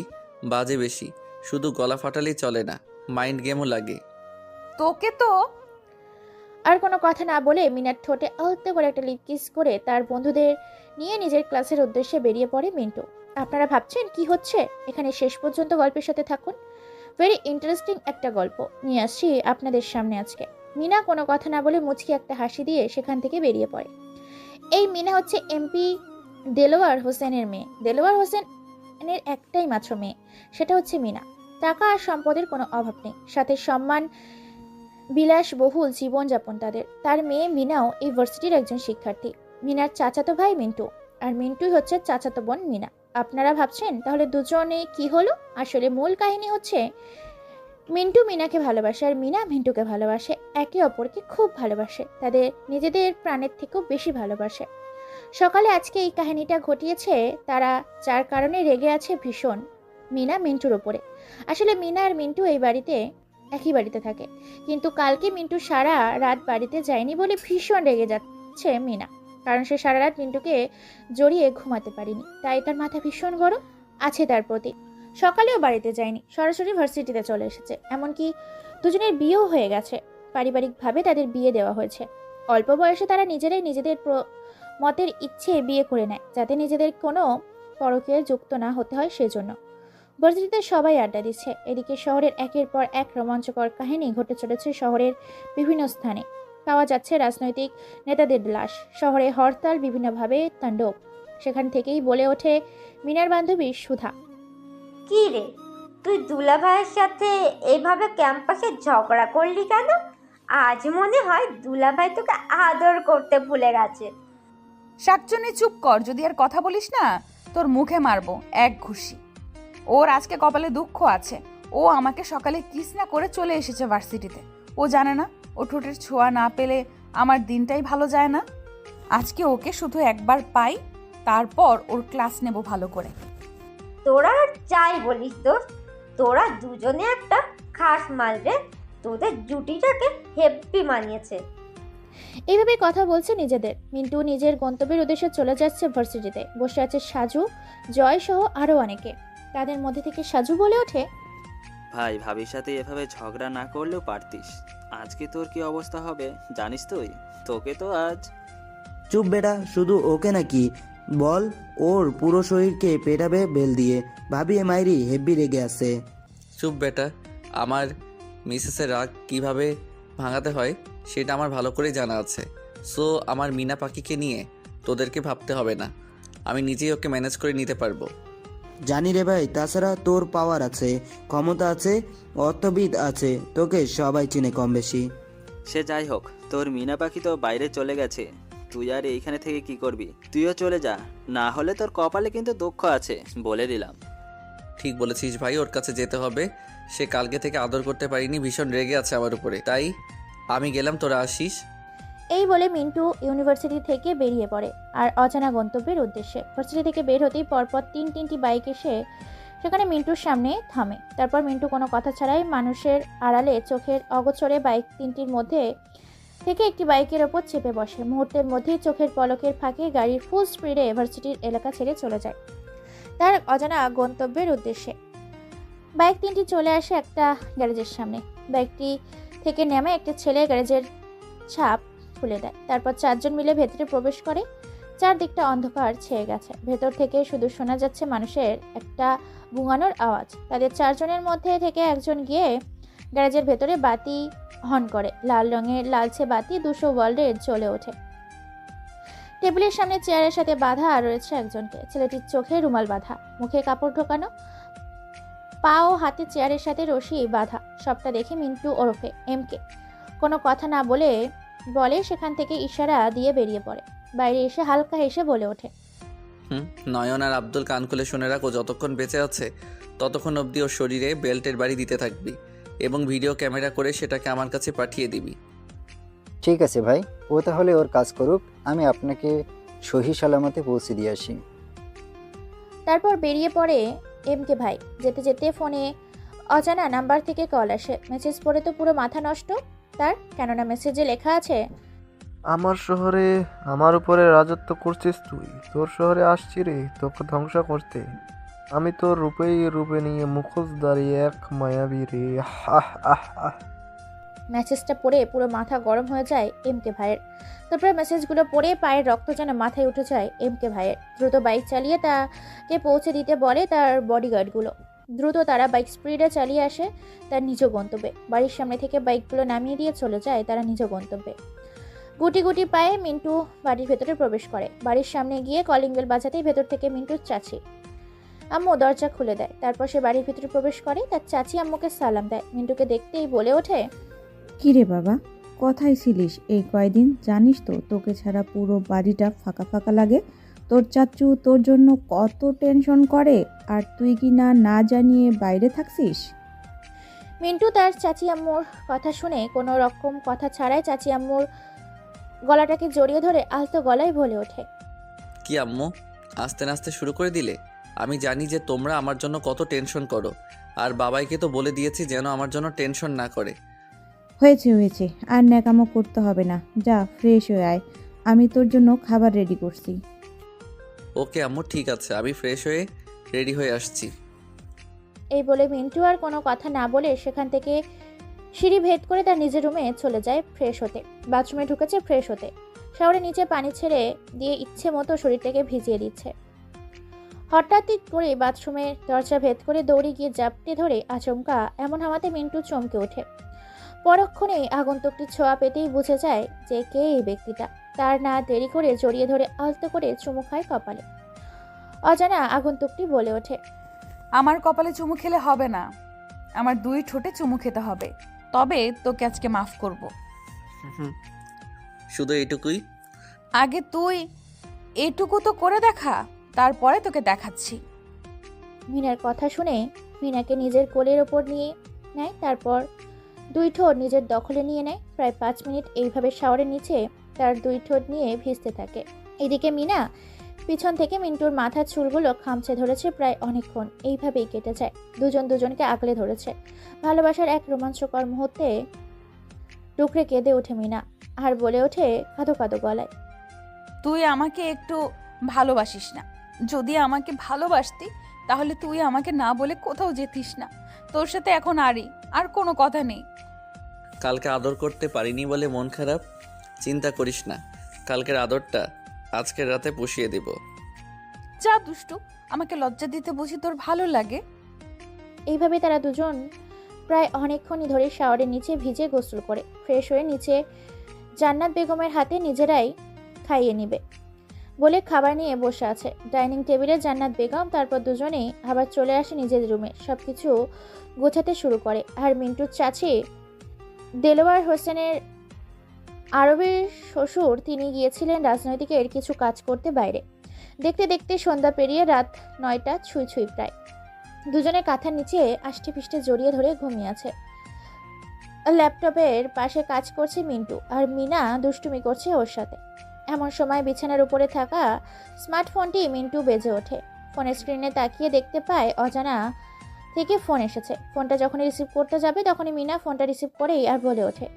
বাজে বেশি, শুধু গলা ফাটালেই চলে না, মাইন্ড গেমও লাগে। তোকে তো আর কোনো কথা না বলে মিনার ঠোঁটে আলতো করে একটা লিপ কিস করে তার বন্ধুদের নিয়ে নিজের ক্লাসের উদ্দেশ্যে বেরিয়ে পড়ে মিন্টু। আপনারা ভাবছেন কি হচ্ছে এখানে? শেষ পর্যন্ত গল্পের সাথে থাকুন, ভেরি ইন্টারেস্টিং একটা গল্প নিয়ে আসছি আপনাদের সামনে আজকে। মিনা কোনো কথা না বলে মুচকি একটা হাসি দিয়ে সেখান থেকে বেরিয়ে পড়ে। এই মিনা হচ্ছে এমপি দেলোয়ার হোসেনের মেয়ে। দেলোয়ার হোসেনের একটাই মাত্র মেয়ে, সেটা হচ্ছে মিনা। টাকা আর সম্পদের কোনো অভাব নেই, সাথে সম্মান, বিলাসবহুল জীবনযাপন তাদের। তার মেয়ে মিনাও এই ভার্সিটির একজন শিক্ষার্থী। মিনার চাচাতো ভাই মিন্টু, আর মিন্টুই হচ্ছে চাচাতো বোন মিনা। আপনারা ভাবছেন তাহলে দুজনে কি হলো? আসলে মূল কাহিনী হচ্ছে মিন্টু মিনাকে ভালোবাসে আর মিনা মিন্টুকে ভালোবাসে। একে অপরকে খুব ভালোবাসে, তাদের নিজেদের প্রাণের থেকেও বেশি ভালোবাসে। সকালে আজকে এই কাহিনীটা ঘটিয়েছে তারা, যার কারণে রেগে আছে ভীষণ মিনা মিন্টুর ওপরে। আসলে মিনা আর মিন্টু একই বাড়িতে থাকে, কিন্তু কালকে মিন্টু সারা রাত বাড়িতে যায়নি বলে ভীষণ রেগে যাচ্ছে মিনা। কারণ সে সারা রাত মিন্টুকে জড়িয়ে ঘুমাতে পারেনি, তাই তার মাথা ভীষণ গরম আছে তার প্রতি। সকালেও বাড়িতে যায়নি, সরাসরি ভার্সিটিতে চলে এসেছে। এমনকি দুজনের বিয়েও হয়ে গেছে, পারিবারিকভাবে তাদের বিয়ে দেওয়া হয়েছে। অল্প বয়সে তারা নিজেরাই নিজেদের মতের ইচ্ছে বিয়ে করে নেয়, যাতে নিজেদের কোনো পরকীয়ায় যুক্ত না হতে হয় সেজন্য। ভার্সিটিতে সবাই আড্ডা দিচ্ছে। এদিকে শহরের একের পর এক রোমাঞ্চকর কাহিনী ঘটে চলেছে শহরের বিভিন্ন স্থানে। পাওয়া যাচ্ছে রাজনৈতিক নেতাদের লাশ, শহরে হরতাল, বিভিন্নভাবে তাণ্ডব। সেখান থেকেই বলে ওঠে মিনার বান্ধবী সুধা। কি রে, তুই দুলাভাইয়ের সাথে এইভাবে ক্যাম্পাসে ঝগড়া করলি কেন? আজ মনে হয় দুলাভাই তোকে আদর করতে ভুলে গেছে। শাকচুনি চুপ কর, যদি আর কথা বলিস না তোর মুখে মারবো এক ঘুষি। ওর আজকে কপালে দুঃখ আছে। ও আমাকে সকালে কিস না করে চলে এসেছে ভার্সিটিতে। ও জানে না ও ঠোঁটের ছোঁয়া না পেলে আমার দিনটাই ভালো যায় না। আজকে ওকে শুধু একবার পাই, তারপর ওর ক্লাস নেব ভালো করে। তোরা আর যাই বলিস দোস্ত, তোরা দুজনে একটা খাস মাল রে। তোদের জুটিটাকে হেব্বি মানিয়েছে। এইভাবে কথা বলছে নিজেদের। মিন্টু নিজের গন্তব্যের উদ্দেশ্যে চলে যাচ্ছে ভার্সিটিতে। বসে আছে সাজু, জয় সহ আরও অনেকে। তাদের মধ্যে থেকে সাজু বলে ওঠে, ভাই, ভাবির সাথে এভাবে ঝগড়া না করলেও পারতিস। আজকে তোর কি অবস্থা হবে জানিস তুই? তোকে তো আজ... চুপ বেটা, শুধু ওকে নাকি, বল ওর পুরো শরীরকে পেটাবে বেল দিয়ে। ভাবি মাইরি হেব্বি রেগে আছে। চুপ বেটা, আমার মিসেসের রাগ কিভাবে ভাঙাতে হয় সেটা আমার ভালো করে জানা আছে। সো আমার মিনা পাখিকে নিয়ে তোদেরকে ভাবতে হবে না, আমি নিজেই ওকে ম্যানেজ করে নিতে পারবো। জানি রে ভাই, তাছাড়া তোর পাওয়ার আছে, ক্ষমতা আছে, অর্থবিদ আছে, তোকে সবাই চিনে কম বেশি। সে যাই হোক, তোর মিনা পাখি তো বাইরে চলে গেছে। তুই আর এইখানে থেকে কি করবি? তুইও চলে যা, না হলে তোর কপালে কিন্তু দুঃখ আছে, বলে দিলাম। ঠিক বলেছিস ভাই, ওর কাছে যেতে হবে। সে কালকে থেকে আদর করতে পারিনি, ভীষণ রেগে আছে আমার উপরে, তাই আমি গেলাম, তোরা আসিস। এই বলে মিন্টু ইউনিভার্সিটি থেকে বেরিয়ে পড়ে আর অজানা গন্তব্যের উদ্দেশ্যে। ভার্সিটি থেকে বের হতেই পরপর তিনটি বাইক এসে সেখানে মিন্টুর সামনে থামে। তারপর মিন্টু কোনো কথা ছাড়াই মানুষের আড়ালে চোখের অগোচরে বাইক তিনটির মধ্যে থেকে একটি বাইকের ওপর চেপে বসে। মুহূর্তের মধ্যেই চোখের পলকের ফাঁকে গাড়ির ফুল স্পিডে ভার্সিটির এলাকা ছেড়ে চলে যায় তার অজানা গন্তব্যের উদ্দেশ্যে। বাইক তিনটি চলে আসে একটা গ্যারেজের সামনে। বাইকটি থেকে নেমে একটা ছেলে গ্যারেজের ছাপ খুলে দেয়। তারপর চারজন মিলে ভেতরে প্রবেশ করে। চারদিকটা অন্ধকার ছেয়ে গেছে। ভেতর থেকে শুধু শোনা যাচ্ছে মানুষের একটা বুঙানোর আওয়াজ। তাদের চারজনের মধ্যে থেকে একজন গিয়ে গ্যারেজের ভেতরে বাতি অন করে। লাল রঙের লালচে বাতি 200 ওয়াল্টে জ্বলে ওঠে। টেবিলের সামনে চেয়ারের সাথে বাঁধা রয়েছে একজনকে। ছেলেটির চোখে রুমাল বাঁধা, মুখে কাপড় ঢোকানো, পা ও হাতে চেয়ারের সাথে রশি বাঁধা। সবটা দেখে মিন্টু ওরফে এমকে কোনো কথা না বলে সেখান থেকে ইশারা দিয়ে বেরিয়ে পড়ে। বাইরে এসে হালকা হেসে বলে ওঠে, নয়ন আর আব্দুল কান খুলে শুনে রাখো, যতক্ষণ বেঁচে আছে ততক্ষণ অবধি ওর শরীরে বেল্টের বাড়ি দিতে থাকবি এবং ভিডিও ক্যামেরা করে সেটাকে আমার কাছে পাঠিয়ে দিবি। ঠিক আছে ভাই, ও তাহলে ওর কাজ করুক, আমি আপনাকে সহি সালামতে পৌঁছে দিয়ে আসি। তারপর বেরিয়ে পড়ে এমকে ভাই। যেতে যেতে ফোনে অজানা নাম্বার থেকে কল আসে। মেসেজ পড়ে তো পুরো মাথা নষ্ট তার, কেননা মেসেজে লেখা আছে, আমার শহরে আমার উপরে রাজত্ব করছিস তুই, তোর শহরে আসছি রে তোকে ধ্বংস করতে। আমি তোর রূপে নিয়ে মুখোশ দাঁড়িয়ে এক মায়াবী রে। আহ আহ আহ। মেসেজটা পড়ে পুরো মাথা গরম হয়ে যায় এমকে ভাইয়ের। তারপরে মেসেজগুলো পড়ে পায়ের রক্ত যেন মাথায় উঠে যায় এমকে ভাইয়ের। দ্রুত বাইক চালিয়ে তাকে পৌঁছে দিতে বলে তার বডিগার্ডগুলো। দ্রুত তারা বাইক স্পিডে চালিয়ে আসে তার নিজ গন্তব্যে। বাড়ির সামনে থেকে বাইকগুলো নামিয়ে দিয়ে চলে যায় তারা নিজ গন্তব্যে। গুটি গুটি পায়ে মিন্টু বাড়ির ভেতরে প্রবেশ করে। বাড়ির সামনে গিয়ে কলিং বেল বাজাতেই ভেতর থেকে মিন্টুর চাচি আম্মু দরজা খুলে দেয়। তারপর সে বাড়ির ভিতরে প্রবেশ করে। তার চাচি আম্মুকে সালাম দেয়। মিন্টুকে দেখতেই বলে ওঠে, কিরে বাবা, কোথায় ছিলিস এই কয়দিন? জানিস তো তোকে ছাড়া পুরো বাড়িটা ফাঁকা ফাঁকা লাগে। তোর চাচু তোর জন্য কত টেনশন করে, আর তুই কি না জানিয়ে বাইরে থাকছিস? মিন্টু তার চাচি আম্মুর কথা শুনে কোনো রকম কথা ছাড়াই চাচি আম্মুর গলাটাকে জড়িয়ে ধরে আলতো গলায় বলে ওঠে, কি আম্মু, আস্তে নাস্তে শুরু করে দিলে? আমি জানি যে তোমরা আমার জন্য কত টেনশন করো, আর বাবাইকে তো বলে দিয়েছি যেন আমার জন্য টেনশন না করে। হয়েছে, আর ন্যাকামো করতে হবে না, যা ফ্রেশ হয়ে আয়, আমি তোর জন্য খাবার রেডি করছি। ওকে আম্মু, ঠিক আছে, আমি ফ্রেশ হয়ে রেডি হয়ে আসছি। এই বলে মিন্টু আর কোনো কথা না বলে সেখান থেকে সিঁড়ি ভেদ করে তার নিজের রুমে চলে যায় ফ্রেশ হতে। বাথরুমে ঢুকেছে ফ্রেশ হতে। শাওয়ারের নিচে পানি ছেড়ে দিয়ে ইচ্ছে মতো শরীরটাকে ভিজিয়ে দিচ্ছে। হঠাৎ করে বাথরুমের দরজা ভেদ করে দৌড়ে গিয়ে জাপটে ধরে আচমকা এমন হামাতে মিন্টু চমকে ওঠে। পরক্ষণেই আগন্তুকটির ছোঁয়া পেতেই বুঝে যায় যে কে এই ব্যক্তিটা। তার না দেরি করে জড়িয়ে ধরে আলতো করে চুমু খায় কপালে। অজানা আগন্তুকটি বলে ওঠে, আমার কপালে চুমু খেলে হবে না, আমার 2 ঠোঁটে চুমু খেতে হবে, তবে তোকে আজকে মাফ করব। শুধু এইটুকুই? আগে তুই এটুকু তো করে দেখা, তারপরে তোকে দেখাচ্ছি। মিনার কথা শুনে মিনাকে নিজের কোলের ওপর নিয়ে নেয়, তারপর 2 ঠোঁট নিজের দখলে নিয়ে নেয়। প্রায় 5 মিনিট এইভাবে শাওয়ারের নিচে তার 2 ঠোঁট নিয়ে ভিজতে থাকে। এদিকে মিনা পিছন থেকে মিন্টুর মাথার চুলগুলো খামচে ধরেছে প্রায় অনেকক্ষণ। এইভাবেই কেটে যায়। দুজন দুজনকে আগলে ধরেছে। ভালোবাসার এক রোমাঞ্চকর মুহূর্তে ডুকরে কেঁদে ওঠে মিনা আর বলে ওঠে কাঁদো কাঁদো গলায়, তুই আমাকে একটু ভালোবাসিস না। যদি আমাকে ভালোবাসতি তাহলে তুই আমাকে না বলে কোথাও যেতিস না। তোর সাথে এখন আর কোনো কথা নেই। কালকে আদর করতে পারিনি বলে মন খারাপ? চিন্তা করিস না, কালকের আদরটা আজকের রাতে পুষিয়ে দিব। যা দুষ্টু, আমাকে লজ্জা দিতে বুঝি তোর ভালো লাগে? এইভাবে তারা দুজন প্রায় অনেকক্ষণই ধরে শাওয়ারের নিচে ভিজে গোসল করে ফ্রেশ হয়ে নিচে জান্নাত বেগমের হাতে নিজেরাই খাইয়ে নিবে বলে খাবার নিয়ে বসে আছে ডাইনিং টেবিলে জান্নাত বেগম। তারপর দুজনেই আবার চলে আসে নিজের রুমে, সবকিছু গোছাতে শুরু করে। আর মিন্টুর চাচি দেলোয়ার হোসেনের আরবের শ্বশুর, তিনি গিয়েছিলেন রাজনৈতিকের কিছু কাজ করতে বাইরে। দেখতে দেখতে সন্ধ্যা পেরিয়ে রাত 9টা ছুঁই ছুঁই প্রায়। দুজনে কাঁথার নিচে আষ্টে পিষ্টে জড়িয়ে ধরে ঘুমিয়ে আছে। ল্যাপটপের পাশে কাজ করছে মিন্টু, আর মিনা দুষ্টুমি করছে ওর সাথে। এমন সময় বিছানার উপরে থাকা স্মার্টফোনটি মিন্টু বেজে ওঠে। ফোনের স্ক্রিনে তাকিয়ে দেখতে পায় অজানা থেকে ফোন এসেছে। ফোনটা যখনই রিসিভ করতে যাবে তখনই মিনা ফোনটা রিসিভ করেই আর বলে ওঠে,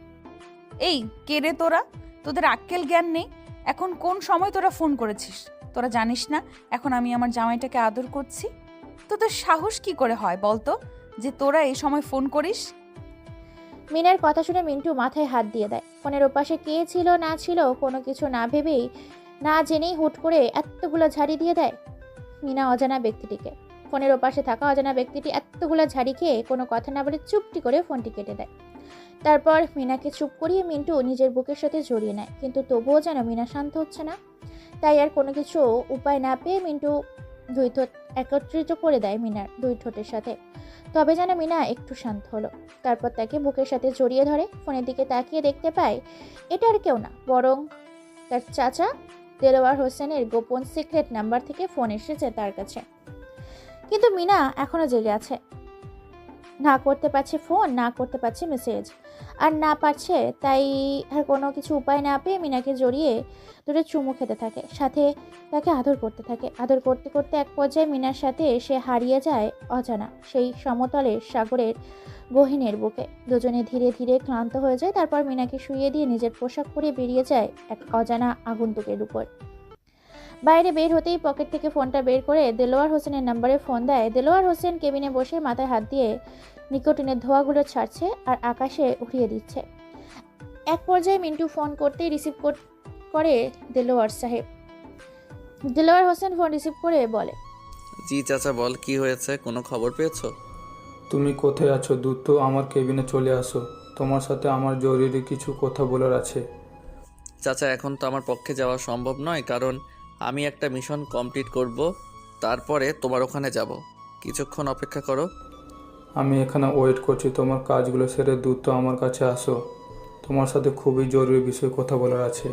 এই কে রে তোরা? তোদের আক্কেল জ্ঞান নেই? এখন কোন সময় তোরা ফোন করেছিস? তোরা জানিস না এখন আমি আমার জামাইটাকে আদর করছি? তোদের সাহস কি করে হয় বলতো যে তোরা এই সময় ফোন করিস? মিনার কথা শুনে মিন্টু মাথায় হাত দিয়ে দেয়। ফোনের ওপাশে কে ছিল না ছিল কোনো কিছু না ভেবেই না জেনেই হুট করে এতগুলো ঝাড়ি দিয়ে দেয় মিনা অজানা ব্যক্তিটিকে। ফোনের ওপাশে থাকা অজানা ব্যক্তিটি এতগুলো ঝাড়ি খেয়ে কোনো কথা না বলে চুপটি করে ফোনটি কেটে দেয়। তারপর মিনাকে চুপ করিয়ে মিন্টু নিজের বুকের সাথে জড়িয়ে নেয়, কিন্তু তবুও যেন মিনা শান্ত হচ্ছে না। তাই আর কোনো কিছু উপায় না পেয়ে মিন্টু 2 ঠোঁট একত্রিত করে দেয় মিনার 2 ঠোঁটের সাথে। তবে যেন মিনা একটু শান্ত হলো। তারপর তাকে বুকের সাথে জড়িয়ে ধরে। ফোনের দিকে তাকিয়ে দেখতে পায় এটা আর কেউ না, বরং তার চাচা দেলোয়ার হোসেনের গোপন সিক্রেট নাম্বার থেকে ফোন এসেছে তার কাছে। কিন্তু মিনা এখনো জেগে আছে, না করতে পারছে ফোন, না করতে পারছে মেসেজ, আর না পারছে। তাই আর কোনো কিছু উপায় না পেয়ে মিনাকে জড়িয়ে ধরে চুমু খেতে থাকে, সাথে তাকে আদর করতে থাকে। আদর করতে করতে এক পর্যায়ে মিনার সাথে সে হারিয়ে যায় অজানা সেই সমতলের সাগরের গহীনের বুকে। দুজনে ধীরে ধীরে ক্লান্ত হয়ে যায়। তারপর মিনাকে শুইয়ে দিয়ে নিজের পোশাক পরে বেরিয়ে যায় এক অজানা আগন্তুকের উপর। বাইরে বের হতেই পকেট থেকে ফোনটা বের করে দেলোয়ার হোসেনের নাম্বারে ফোন দেয়। দেলোয়ার হোসেন কেবিনে বসে মাথায় হাত দিয়ে নিকোটিনের ধোঁয়াগুলো ছাড়ছে আর আকাশে উড়িয়ে দিচ্ছে। এক পর্যায়ে মিন্টু ফোন করতেই রিসিভ করে দেলোয়ার সাহেব। দেলোয়ার হোসেন ফোন রিসিভ করে বলে, জি চাচা বল, কি হয়েছে? কোনো খবর পেয়েছো? তুমি কোথায় আছো? দ্রুত আমার কেবিনে চলে আসো, তোমার সাথে আমার জরুরি কিছু কথা বলার আছে। চাচা এখন তো আমার পক্ষে যাওয়া সম্ভব নয়, কারণ আমি একটা মিশন কমপ্লিট করব, তারপরে তোমার ওখানে যাব। কিছুক্ষণ অপেক্ষা করো। আমি এখানে ওয়েট করছি, তোমার কাজগুলো সেরে দ্রুত আমার কাছে আসো, তোমার সাথে খুবই জরুরি বিষয়ে কথা বলার আছে।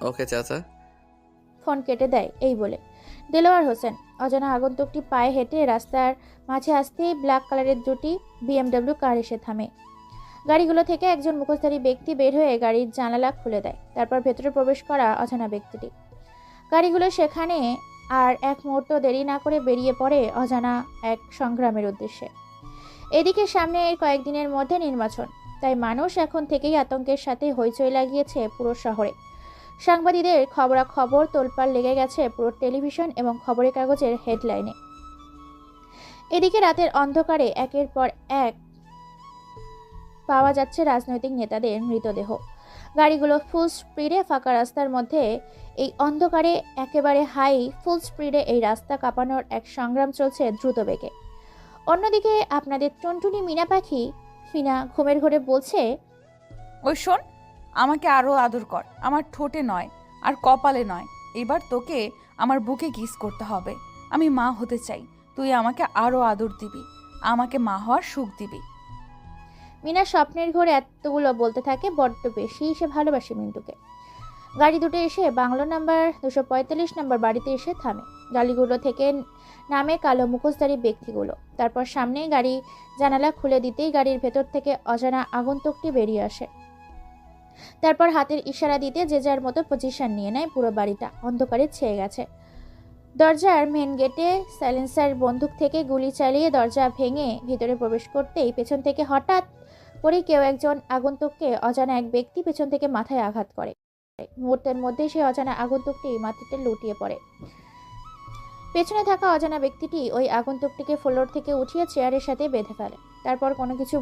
ওকে চাচা। ফোন কেটে দেয় এই বলে দেলোয়ার হোসেন। অজানা আগন্তুকটি পায়ে হেঁটে রাস্তার মাঝে আসতেই ব্ল্যাক কালারের দুটি BMW কার এসে থামে। গাড়িগুলো থেকে একজন মুখোশধারী ব্যক্তি বের হয়ে গাড়ির জানালা খুলে দেয়। তারপর ভেতরে প্রবেশ করা অজানা ব্যক্তিটি। গাড়িগুলো সেখানে আর এক মুহূর্ত দেরি না করে বেরিয়ে পড়ে অজানা এক সংগ্রামের উদ্দেশ্যে। এদিকে সামনে এর কয়েকদিনের মধ্যে নির্বাচন, তাই মানুষ এখন থেকেই আতঙ্কের সাথে হইচই লাগিয়েছে পুরো শহরে। সাংবাদিকদের খবরাখবর তোলপাড় লেগে গেছে পুরো টেলিভিশন এবং খবরের কাগজের হেডলাইনে। এদিকে রাতের অন্ধকারে একের পর এক পাওয়া যাচ্ছে রাজনৈতিক নেতাদের মৃতদেহ। গাড়িগুলো ফুল স্পিডে ফাঁকা রাস্তার মধ্যে এই অন্ধকারে একেবারে হাই ফুল স্পিডে এই রাস্তা কাঁপানোর এক সংগ্রাম চলছে দ্রুত বেগে। অন্যদিকে আপনাদের টুনটুনি মিনা পাখি মিনা ঘুমের ঘরে বলছে, ওই শোন, আমাকে আরো আদর কর, আমার ঠোঁটে নয় আর কপালে নয়। এবার তোকে আমার বুকে কিস করতে হবে। আমি মা হতে চাই, তুই আমাকে আরো আদর দিবি, আমাকে মা হওয়ার সুখ দিবি। মিনা স্বপ্নের ঘরে এতগুলো বলতে থাকে, বড্ড বেশি সে ভালোবাসে মিন্টুকে। গাড়ি দুটো এসে বাংলো নাম্বার 245 নম্বর বাড়িতে এসে থামে। গাড়িগুলো থেকে নামে কালো মুখোশধারী ব্যক্তিগুলো। তারপর সামনে গাড়ি জানালা খুলে দিতেই গাড়ির ভেতর থেকে অজানা আগন্তুকটি বেরিয়ে আসে। তারপর হাতের ইশারা দিতে যে যার মতো পজিশন নিয়ে নেয়। পুরো বাড়িটা অন্ধকারে ছেয়ে গেছে। দরজার মেন গেটে সাইলেন্সার বন্দুক থেকে গুলি চালিয়ে দরজা ভেঙে ভিতরে প্রবেশ করতেই পেছন থেকে হঠাৎ করে কেউ একজন আগন্তুককে অজানা এক ব্যক্তি পেছন থেকে মাথায় আঘাত করে। মুহূর্তের মধ্যে সেই অজানা আগন্তুকটি মাটিতে লুটিয়ে পড়ে। পেছনে থাকা অজানা ব্যক্তিটি ওই আগন্তুকটিকে ফ্লোর থেকে উঠিয়ে চেয়ারের সাথে বেঁধে ফেলে। তারপর কোনো কিছু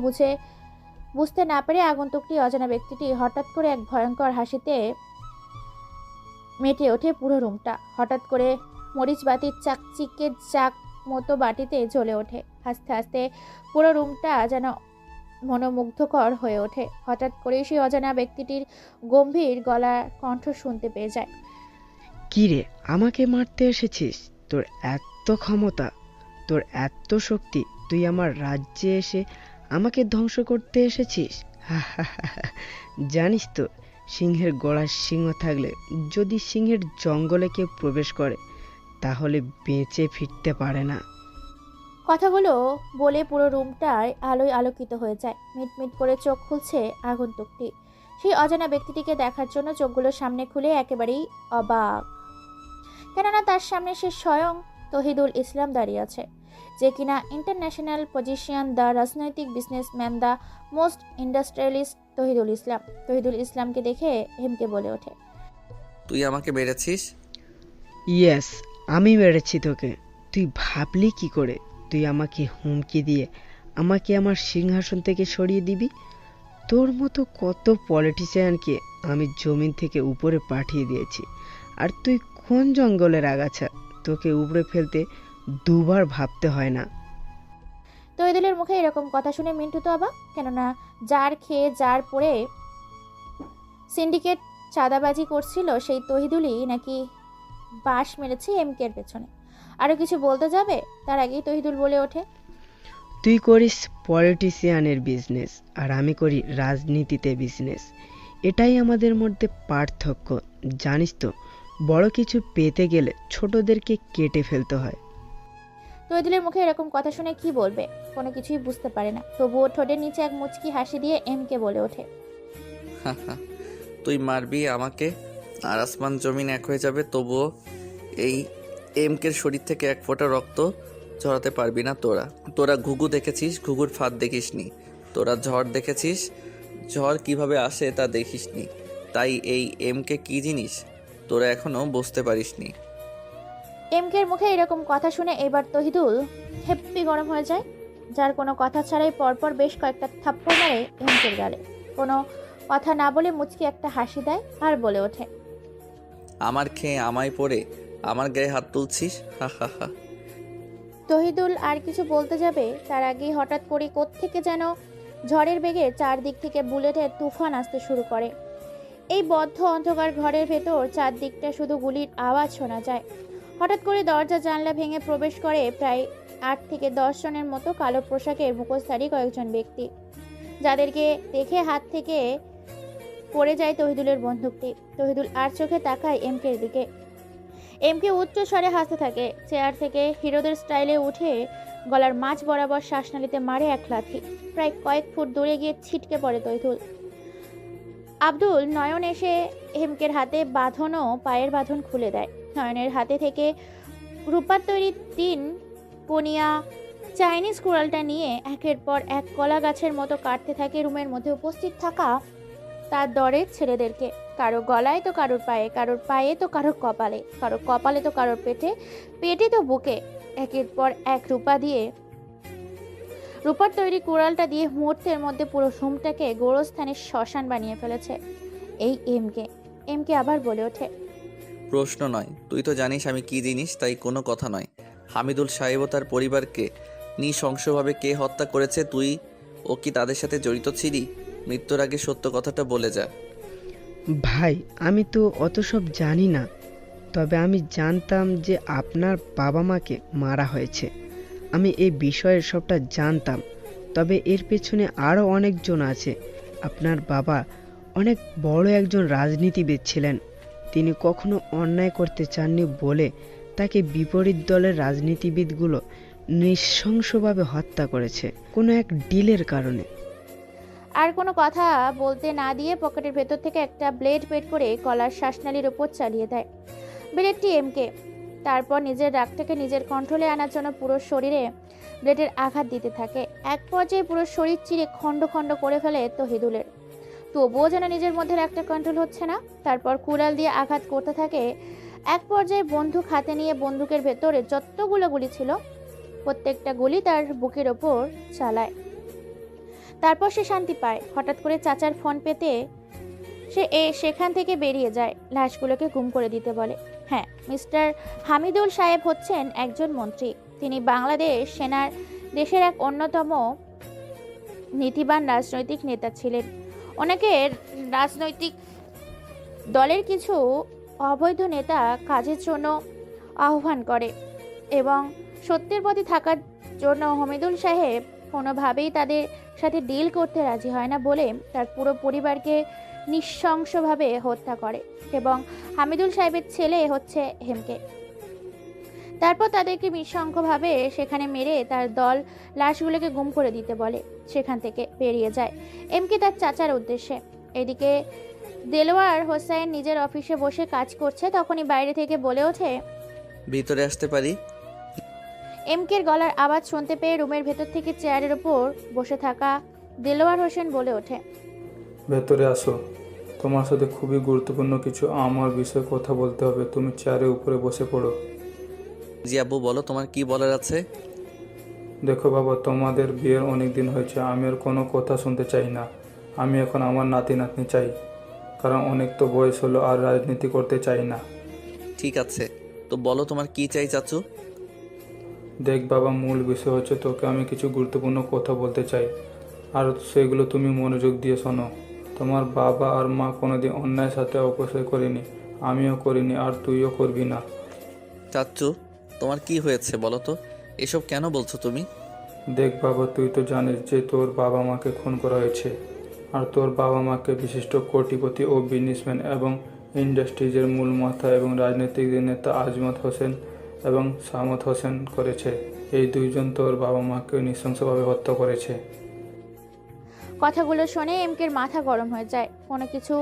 বুঝতে না পেরে আগন্তুকটি অজানা ব্যক্তিটি হঠাৎ করে এক ভয়ঙ্কর হাসিতে মেতে ওঠে পুরো রুমটা। হঠাৎ করে মরিচ বাতির চাকচিকে চাক মতো বাটিতে জ্বলে ওঠে। আস্তে আস্তে পুরো রুমটা যেন মনোমুগ্ধকর হয়ে ওঠে। হঠাৎ করে সেই অজানা ব্যক্তিটির গম্ভীর গলার কণ্ঠ শুনতে পেয়ে যায়। কি রে, আমাকে মারতে এসেছিস? তোর এত ক্ষমতা, তোর এত শক্তি, তুই আমার রাজ্যে এসে আমাকে ধ্বংস করতে এসেছিস? জানিস তো, সিংহের গলার সিংহ থাকলে যদি সিংহের জঙ্গলে কেউ প্রবেশ করে তাহলে বেঁচে ফিরতে পারে না। কথাগুলো বলে পুরো রুমটায় আলোয় আলোকিত হয়ে যায়। মিটমিট করে চোখ খুলছে আগন্তুকটি। সেই অজানা ব্যক্তিটিকে দেখার জন্য চোখগুলো সামনে খুলে একেবারেই অবাক, কেননা তার সামনে সে স্বয়ং তহিদুল ইসলাম দাঁড়িয়ে আছে, যে কিনা ইন্টারন্যাশনাল পজিশন, দ্য রাজনৈতিক businessman, the most industrialist Tohidul Islam. Tohidul ইসলামকে দেখে হেমকে বলে ওঠে, তুই আমাকে মেরেছিস? ইয়েস, আমি মেরেছি তোকে। তুই ভাবলি কি করে তুই আমাকে হুমকি দিয়ে আমাকে আমার সিংহাসন থেকে সরিয়ে দিবি? তোর মতো কত পলিটিশিয়ানকে আমি জমিন থেকে উপরে পাঠিয়ে দিয়েছি, আর তুই কোন জঙ্গলের আগাছা? তোকে উপরে ফেলতে দুবার ভাবতে হয় না। তহিদুলের মুখে এরকম কথা শুনে মিন্টু তো অবাক, কেননা যার খেয়ে যার পরে সিন্ডিকেট চাঁদাবাজি করছিল সেই তহিদুলই নাকি বাঁশ মেরেছে এমকের পেছনে। আরো কিছু বলতে যাবে তার আগেই তহিদুল বলে ওঠে, তুই করিস পলিটিশিয়ানের বিজনেস আর আমি করি রাজনীতিতে বিজনেস। এটাই আমাদের মধ্যে পার্থক্য। জানিস তো, বড় কিছু পেতে গেলে ছোটদেরকে কেটে ফেলতে হয়। তহিদুলের মুখে এরকম কথা শুনে কি বলবে, কোনো কিছুই বুঝতে পারে না। তবুও ঠোঁটের নিচে এক মুচকি হাসি দিয়ে এমকে বলে ওঠে, তুই মারবি আমাকে আর আসমান জমিন এক হয়ে যাবে, তবুও এই এমকের শরীর থেকে এক ফোঁটা রক্ত ঝরাতে পারবি না তোরা। তোরা ঘুঘু দেখেছিস, ঘুঘুর ফাঁদ দেখিসনি। তোরা ঝড় দেখেছিস, ঝড় কিভাবে আসে তা দেখিসনি। তাই এই এমকে কি জিনিস তোরা এখনো বুঝতে পারিসনি। এমকের মুখে এরকম কথা শুনে এবার তহিদুল হেপ্পি গরম হয়ে যায়। যার কোনো কথা ছাড়াই পরপর বেশ কয়েকটা থাপ্পড় মারে এমকের গালে। কোনো কথা না বলে মুচকি একটা হাসি দেয় আর বলে ওঠে, আমার খেয়ে আমায় পড়ে আমার গায়ে হাত তুলছিস? হা হা হা। তহিদুল আর কিছু বলতে যাবে তার আগেই হঠাৎ করে কোত্থেকে যেন ঝড়ের বেগে চারদিক থেকে বুলেটের তুফান আসতে শুরু করে। এই বদ্ধ অন্ধকার ঘরের ভেতর চারদিকটা শুধু গুলির আওয়াজ শোনা যায়। হঠাৎ করে দরজা জানলা ভেঙে প্রবেশ করে প্রায় 8 থেকে 10 জনের মতো কালো পোশাকের মুখোশধারী কয়েকজন ব্যক্তি, যাদেরকে দেখে হাত থেকে পড়ে যায় তহিদুলের বন্দুকটি। তহিদুল আর চোখে তাকায় এমকের দিকে। এমকে উচ্চ স্বরে হাসতে থাকে। চেয়ার থেকে হিরোদের স্টাইলে উঠে গলার মাঝ বরাবর শ্বাসনালীতে মারে এক লাথি। প্রায় কয়েক ফুট দূরে গিয়ে ছিটকে পড়ে তহিদুল। আব্দুল নয়ন এসে হেমকের হাতে বাঁধনও পায়ের বাঁধন খুলে দেয়। নয়নের হাতে থেকে রূপার তৈরি 3 কোনিয়া চাইনিজ কুড়ালটা নিয়ে একের পর এক কলা গাছের মতো কাটতে থাকে রুমের মধ্যে উপস্থিত থাকা তার দরের ছেলেদেরকে। কারো গলায় তো কারোর পায়ে, কারোর পায়ে তো কারোর কপালে, কারোর কপালে তো কারোর পেটে, পেটে তো বুকে। একের পর এক রূপার তৈরি কুড়ালটা দিয়ে মুহূর্তের মধ্যে পুরো রুমটাকে গোরস্থানের শ্মশান বানিয়ে ফেলেছে। এই এমকে আবার বলে ওঠে, প্রশ্ন নয়, তুই তো জানিস আমি কি জিনিস, তাই কোনো কথা নয়। হামিদুল সাহেব ও তার পরিবারকে নৃশংসভাবে কে হত্যা করেছে, তুই ও কি তাদের সাথে জড়িত ছিলি? মৃত্যুর আগে সত্য কথাটা বলে যা। ভাই আমি তো অত সব জানি না, তবে আমি জানতাম যে আপনার বাবা মাকে মারা হয়েছে। আমি এই বিষয়ের সবটা জানতাম, তবে এর পেছনে আরও অনেকজন আছে। আপনার বাবা অনেক বড় একজন রাজনীতিবিদ ছিলেন। তিনি কখনো অন্যায় করতে চাননি বলে তাকে বিপরীত দলের রাজনীতিবিদগুলো নৃশংসভাবে হত্যা করেছে কোনো এক ডিলের কারণে। আর কোনো কথা বলতে না দিয়ে পকেটের ভেতর থেকে একটা ব্লেড বের করে গলার শ্বাসনালীর উপর চালিয়ে দেয় ব্লেডটি এমকে। তারপর নিজের রাগটাকে নিজের কন্ট্রোলে আনার জন্য পুরো শরীরে ব্লেডের আঘাত দিতে থাকে। এক পর্যায়ে পুরো শরীর চিরে খণ্ড খণ্ড করে ফেলে তহিদুলের। তবুও যেন নিজের মধ্যে রাগটা কন্ট্রোল হচ্ছে না। তারপর কুড়াল দিয়ে আঘাত করতে থাকে। এক পর্যায়ে বন্দুক হাতে নিয়ে বন্দুকের ভেতরে যতগুলো গুলি ছিল প্রত্যেকটা গুলি তার বুকের ওপর চালায়। তারপর সে শান্তি পায়। হঠাৎ করে চাচার ফোন পেতে সে সেখান থেকে বেরিয়ে যায়। লাশগুলোকে গুম করে দিতে বলে। হ্যাঁ, মিস্টার হামিদুল সাহেব হচ্ছেন একজন মন্ত্রী। তিনি বাংলাদেশ সেনার দেশের এক অন্যতম নীতিবান রাজনৈতিক নেতা ছিলেন। অনেকের রাজনৈতিক দলের কিছু অবৈধ নেতা কাজের জন্য আহ্বান করে এবং সত্যের পথে থাকার জন্য হামিদুল সাহেব কোনোভাবেই তাদের সাথে ডিল করতে রাজি হয় না বলে তার পুরো পরিবারকে নৃশংসভাবে হত্যা করে এবং হামিদুল সাহেবের ছেলে হচ্ছে হেমকে। তারপর তাদেরকে নৃশংসভাবে সেখানে মেরে তার দল লাশগুলোকে গুম করে দিতে বলে। সেখান থেকে বেরিয়ে যায় এমকে তার চাচার উদ্দেশ্যে। এদিকে দেলোয়ার হোসেন নিজের অফিসে বসে কাজ করছে, তখনই বাইরে থেকে বলে ওঠে, ভিতরে আসতে পারি? এমকের গলার আওয়াজ শুনতে পেয়ে রুমের ভেতর থেকে চেয়ারের উপর বসে থাকা দেলোয়ার হোসেন বলে ওঠে, ভেতরে আসো, তোমার সাথে খুবই গুরুত্বপূর্ণ কিছু আমার বিষয়ে কথা বলতে হবে। তুমি চেয়ারের উপরে বসে পড়ো। জি আব্বু, বলো তোমার কি বলার আছে। দেখো বাবা, তোমাদের বিয়ের অনেক দিন হয়েছে, আমি আর কোনো কথা শুনতে চাই না। আমি এখন আমার নাতি নাতনি চাই, কারণ অনেক তো বয়স হলো, আর রাজনীতি করতে চাই না। ঠিক আছে, তো বলো তোমার কি চাই চাচু। দেখ বাবা, মূল বিষয় হচ্ছে তোকে আমি কিছু গুরুত্বপূর্ণ কথা বলতে চাই, আর সেগুলো তুমি মনোযোগ দিয়ে শোনো। তোমার বাবা আর মা কোনোদিন অন্যায়ের সাথে অপচয় করেনি, আমিও করিনি, আর তুইও করবি না। চাচু তোমার কি হয়েছে বলো তো, এসব কেন বলছো তুমি? দেখ বাবা, তুই তো জানিস যে তোর বাবা মাকে খুন করা হয়েছে, আর তোর বাবা মাকে বিশিষ্ট কোটিপতি ও বিজনেসম্যান এবং ইন্ডাস্ট্রিজের মূল মাথা এবং রাজনৈতিক নেতা আজমত হোসেন এবং সামত হোসেন করেছে। এই দুইজন তোর বাবা মাকে নৃশংসভাবে হত্যা করেছে। কথাগুলো শুনে এমকের মাথা গরম হয়ে যায়। কোনো কিছু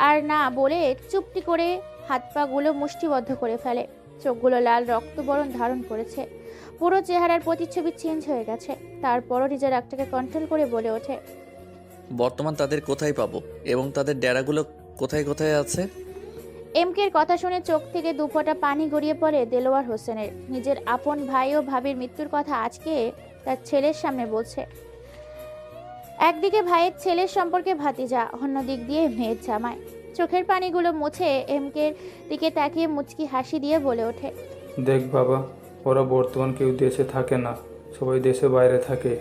আর না বলে চুপটি করে হাত পাগুলো মুষ্টিবদ্ধ করে ফেলে। চোখগুলো লাল রক্তবরণ ধারণ করেছে, পুরো চেহারার প্রতিচ্ছবি চেঞ্জ হয়ে গেছে। তারপরও নিজের রাগটাকে কন্ট্রোল করে বলে ওঠে, বর্তমান তাদের কোথায় পাবো এবং তাদের ডেরাগুলো কোথায় কোথায় আছে? এমকের কথা শুনে চোখ থেকে দুফোঁটা পানি গড়িয়ে পড়ে দেলোয়ার হোসেনের। নিজের আপন ভাই ও ভাবির মৃত্যুর কথা আজকে তার ছেলের সামনে বলছে। একদিকে ভাইয়ের ছেলের সম্পর্কে ভাতিজা, অন্য দিক দিয়ে মেয়ের জামাই। চোখের পানিগুলো মুছে এমকের দিকে তাকিয়ে মুচকি হাসি দিয়ে বলে ওঠে, দেখ বাবা, ওরা বর্তমান কেউ দেশে থাকে না, সবাই দেশে বাইরে থাকে।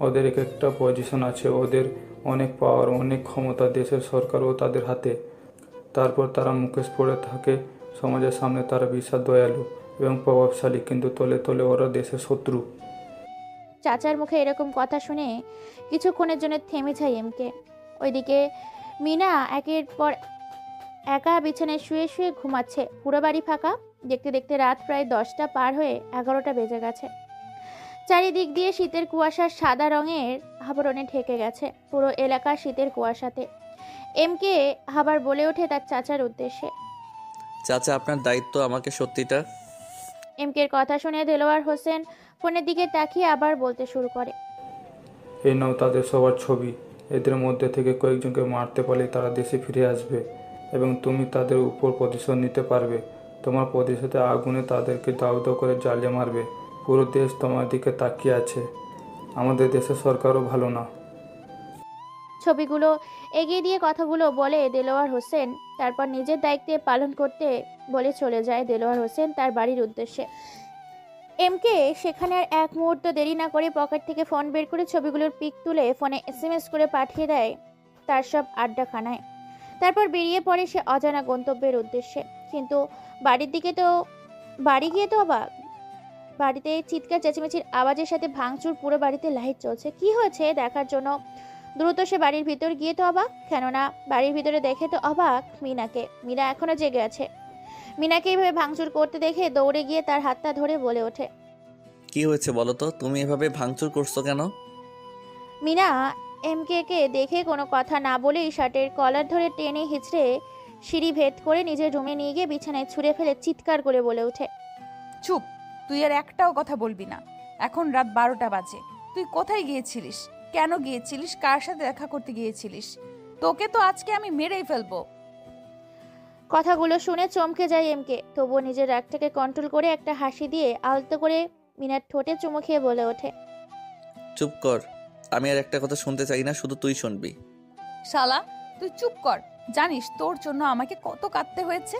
ওদের এক একটা পজিশন আছে, ওদের অনেক পাওয়ার, অনেক ক্ষমতা দেশের সরকার ও তাদের হাতে। তারপর তারা মুখোশ পড়ে থাকে সমাজের সামনে, তারা বিশাল দয়ালু এবং প্রভাবশালী, কিন্তু তলে তলে ওরা দেশের শত্রু। চাচার মুখে এরকম কথা শুনে কিছুক্ষণের জন্য থেমে যায় এমকে। ওইদিকে মিনা একের পর একা বিছানায় শুয়ে শুয়ে ঘুমাচ্ছে। পুরো বাড়ি ফাঁকা। দেখতে দেখতে রাত প্রায় 10টা পার হয়ে 11টা বেজে গেছে। চারিদিক দিয়ে শীতের কুয়াশার সাদা রঙের আবরণে ঢেকে গেছে পুরো এলাকা শীতের কুয়াশাতে। এমকে আবার বলে ওঠে তার চাচার উদ্দেশ্যে, চাচা আপনার দায়িত্ব আমাকে সত্যিটা। এমকের কথা শুনে দেলোয়ার হোসেন ফোনের দিকে তাকিয়ে আবার বলতে শুরু করে, এই নাও তাদের সবার ছবি। এদের মধ্যে থেকে কয়েকজনকে মারতে পারলে তারা দেশে ফিরে আসবে এবং তুমি তাদের উপর প্রতিশোধ নিতে পারবে। তোমার প্রতিশোধে আগুনে তাদেরকে দাউ দাউ করে জ্বালিয়ে মারবে। পুরো দেশ তোমার দিকে তাকিয়ে আছে। আমাদের দেশের সরকারও ভালো না। ছবিগুলো এগিয়ে দিয়ে কথাগুলো বলে দেলোয়ার হোসেন। তারপর নিজের দায়িত্বে পালন করতে বলে চলে যায় দেলোয়ার হোসেন তার বাড়ির উদ্দেশ্যে। এমকে সেখানে আর এক মুহূর্ত দেরি না করে পকেট থেকে ফোন বের করে ছবিগুলোর পিক তুলে ফোনে এসএমএস করে পাঠিয়ে দেয় তার সব আড্ডাখানায়। তারপর বেরিয়ে পড়ে সে অজানা গন্তব্যের উদ্দেশ্যে। কিন্তু বাড়ি গিয়ে তো অবাক। বাড়িতে চিৎকার চেঁচামেচির আওয়াজের সাথে ভাঙচুর, পুরো বাড়িতে লাইট চলছে। কি হয়েছে দেখার জন্য দ্রুত সে বাড়ির ভিতর গিয়ে তো অবাক, কেননা বাড়ির ভিতরে দেখে তো অবাক মিনাকে। মিনা এখনো জেগে আছে। মিনাকে এইভাবে ভাঙচুর করতে দেখে দৌড়ে গিয়ে তার হাতটা ধরে বলে ওঠে, কি হয়েছে বলো তো, তুমি এভাবে ভাঙচুর করছো কেন? মিনা কে দেখে কোনো কথা না বলেই শার্টের কলার ধরে টেনে হিঁচড়ে সিঁড়ি ভেদ করে নিজের রুমে নিয়ে গিয়ে বিছানায় ছুঁড়ে ফেলে চিৎকার করে বলে ওঠে, চুপ, তুই আর একটাও কথা বলবি না। এখন রাত 12টা বাজে। তুই কোথায় গিয়েছিলিস? কেন গিয়েছিলিস? কার সাথে দেখা করতে গিয়েছিলিস? তোকে তো আজকে আমি মেরেই ফেলবো। কথাগুলো শুনে চমকে যায় এমকে, তবুও নিজের রাগটাকে কন্ট্রোল করে একটা হাসি দিয়ে আলতো করে মিনার ঠোঁটে চুমু খেয়ে বলে ওঠে, চুপ কর, আমি আর একটা কথা শুনতে চাই না, শুধু তুই শুনবি। শালা তুই চুপ কর। জানিস তোর জন্য আমাকে কত কাঁদতে হয়েছে?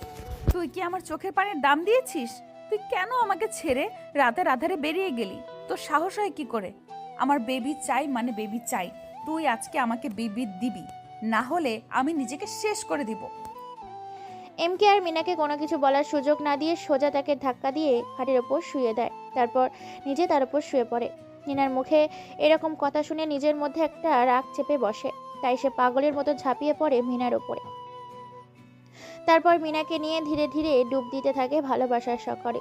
তুই কি আমার চোখের পানির দাম দিয়েছিস? তুই কেন আমাকে ছেড়ে রাতের আধারে বেরিয়ে গেলি? তোর সাহস হয় কি করে? আমার বেবি চাই মানে বেবি চাই। তুই আজকে আমাকে বেবি দিবি, না হলে আমি নিজেকে শেষ করে দিব। এমকে আর মিনাকে কোনো কিছু বলার সুযোগ না দিয়ে সোজা তাকে ধাক্কা দিয়ে খাটের ওপর শুয়ে দেয়। তারপর নিজে তার উপর শুয়ে পড়ে। মিনার মুখে এরকম কথা শুনে নিজের মধ্যে একটা রাগ চেপে বসে, তাই সে পাগলের মতো ঝাঁপিয়ে পড়ে মিনার ওপরে। তারপর মিনাকে নিয়ে ধীরে ধীরে ডুব দিতে থাকে ভালোবাসার সাগরে।